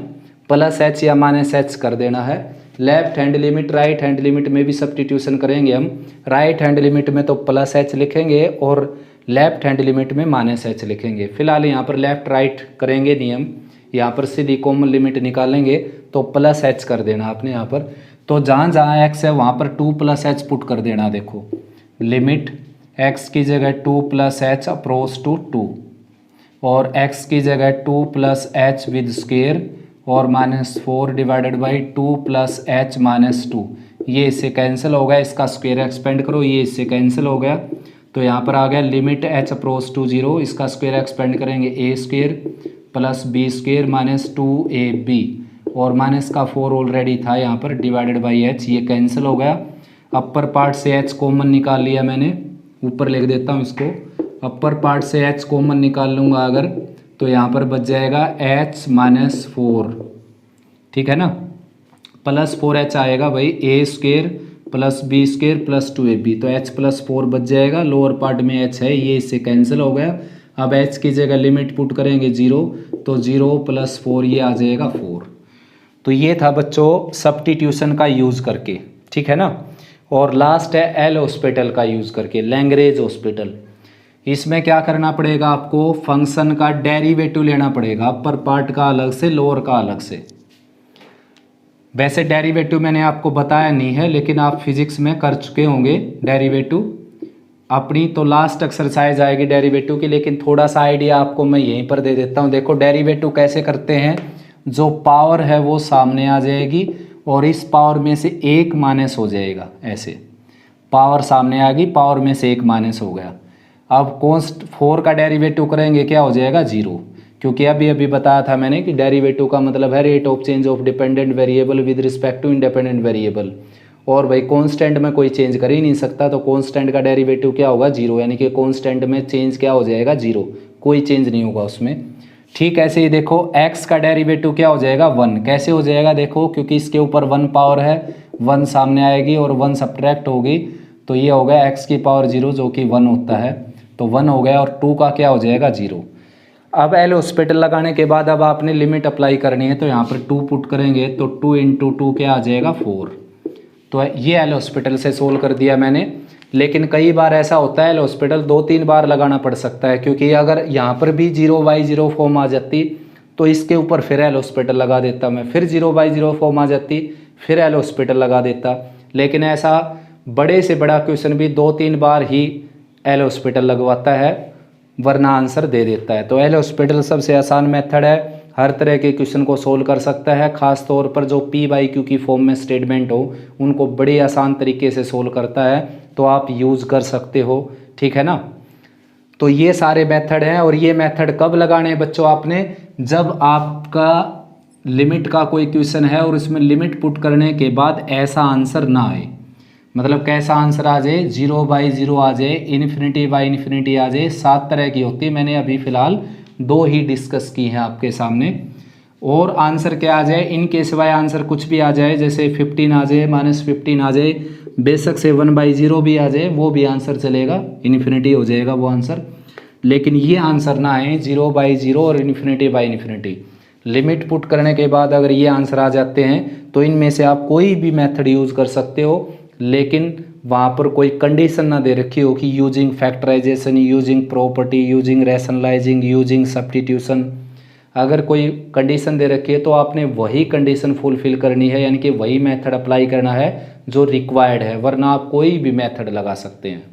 +h या -h कर देना है। Left hand limit right hand limit में भी सब्स्टिट्यूशन करेंगे हम। राइट हैंड लिमिट में तो प्लस एच लिखेंगे और लेफ्ट हैंड लिमिट में माइनस एच लिखेंगे। फिलहाल यहाँ पर लेफ्ट राइट करेंगे नहीं हम, यहाँ पर सीधी कॉमन लिमिट निकालेंगे तो प्लस एच कर देना आपने यहाँ पर। तो जहाँ जहाँ एक्स है वहाँ पर 2 + h पुट कर देना। देखो लिमिट x की जगह 2 + h अप्रोच टू 2 और x की जगह 2 + h विद स्क्वायर और -4 डिवाइडेड बाई 2 + h - 2। ये इससे कैंसिल हो गया, इसका स्क्वायर एक्सपेंड करो, ये इससे कैंसिल हो गया। तो यहाँ पर आ गया लिमिट h अप्रोच टू 0, इसका स्क्वायर एक्सपेंड करेंगे a² + b² - 2ab और माइनस का 4 ऑलरेडी था यहाँ पर डिवाइडेड बाई h, ये कैंसिल हो गया। अपर पार्ट से h कॉमन निकाल लिया मैंने, ऊपर लिख देता हूँ इसको। अपर पार्ट से h कॉमन निकाल लूँगा अगर, तो यहाँ पर बच जाएगा h - 4, ठीक है ना, +4h आएगा भाई, a² + b² + 2ab, तो h + 4 बच जाएगा। लोअर पार्ट में h है, ये इससे कैंसिल हो गया। अब h की जगह लिमिट पुट करेंगे 0, तो 0 + 4 ये आ जाएगा 4। तो ये था बच्चों सब्स्टिट्यूशन का यूज़ करके, ठीक है ना। और लास्ट है एल हॉस्पिटल का यूज़ करके, लैग्रेंज हॉस्पिटल। इसमें क्या करना पड़ेगा आपको, फंक्शन का डेरिवेटिव लेना पड़ेगा, अपर पार्ट का अलग से लोअर का अलग से। वैसे डेरिवेटिव मैंने आपको बताया नहीं है, लेकिन आप फिजिक्स में कर चुके होंगे डेरिवेटिव अपनी, तो लास्ट एक्सरसाइज आएगी डेरिवेटिव की, लेकिन थोड़ा सा आइडिया आपको मैं यहीं पर दे देता हूँ। देखो डेरिवेटिव कैसे करते हैं, जो पावर है वो सामने आ जाएगी और इस पावर में से एक माइनस हो जाएगा, ऐसे पावर सामने आ गई, पावर में से एक माइनस हो गया। अब कॉन्स्ट 4 का डेरिवेटिव करेंगे, क्या हो जाएगा 0, क्योंकि अभी अभी बताया था मैंने कि डेरिवेटिव का मतलब है rate of change of dependent variable with respect to independent variable. और भाई कांस्टेंट में कोई चेंज कर ही नहीं सकता, तो कांस्टेंट का डेरिवेटिव क्या होगा 0, यानी कि कांस्टेंट में चेंज क्या हो जाएगा 0, कोई चेंज नहीं होगा उसमें। ठीक ऐसे ही देखो x का डेरिवेटिव क्या हो जाएगा 1, कैसे हो जाएगा देखो, क्योंकि इसके ऊपर 1 पावर है, 1 सामने आएगी और 1 सब्ट्रैक्ट होगी, तो ये हो गया x की पावर 0 जो कि 1 होता है, तो 1 हो गया और 2 का क्या हो जाएगा 0। अब एल हॉस्पिटल लगाने के बाद अब आपने लिमिट अप्लाई करनी है, तो यहाँ पर 2 पुट करेंगे तो 2 × 2 क्या आ जाएगा 4। तो ये एल हॉस्पिटल से सोल्व कर दिया मैंने। लेकिन कई बार ऐसा होता है एल हॉस्पिटल 2-3 बार लगाना पड़ सकता है, क्योंकि अगर यहाँ पर भी 0/0 फॉर्म आ जाती तो इसके ऊपर फिर एल हॉस्पिटल लगा देता मैं, फिर 0/0 फॉर्म आ जाती फिर एल हॉस्पिटल लगा देता। लेकिन ऐसा बड़े से बड़ा क्वेश्चन भी 2-3 बार ही एल हॉस्पिटल लगवाता है, वरना आंसर दे देता है। तो एल हॉस्पिटल सबसे आसान मेथड है, हर तरह के क्वेश्चन को सोल्व कर सकता है, खास तौर पर जो P/Q की फॉर्म में स्टेटमेंट हो उनको बड़े आसान तरीके से सोल्व करता है, तो आप यूज़ कर सकते हो, ठीक है ना। तो ये सारे मेथड हैं, और ये मेथड कब लगाने हैं बच्चों आपने, जब आपका लिमिट का कोई क्वेश्चन है और इसमें लिमिट पुट करने के बाद ऐसा आंसर ना आए, मतलब कैसा आंसर आ जाए 0/0 आ जाए, ∞/∞ आ जाए, 7 तरह की होती है, मैंने अभी फ़िलहाल 2 ही डिस्कस की हैं आपके सामने। और आंसर क्या आ जाए, इनके सिवाय आंसर कुछ भी आ जाए, जैसे 15 आ जाए, -15 आ जाए, बेशक से 1/0 भी आ जाए, वो भी आंसर चलेगा, इन्फिनिटी हो जाएगा वो आंसर। लेकिन ये आंसर ना आए 0/0 और ∞/∞। लिमिट पुट करने के बाद अगर ये आंसर आ जाते हैं तो इनमें से आप कोई भी मेथड यूज़ कर सकते हो, लेकिन वहाँ पर कोई कंडीशन ना दे रखी हो कि using factorisation, using property, using rationalising, using substitution. अगर कोई कंडीशन दे रखी है तो आपने वही कंडीशन फुलफिल करनी है, यानी कि वही मेथड अप्लाई करना है जो रिक्वायर्ड है, वरना आप कोई भी मेथड लगा सकते हैं।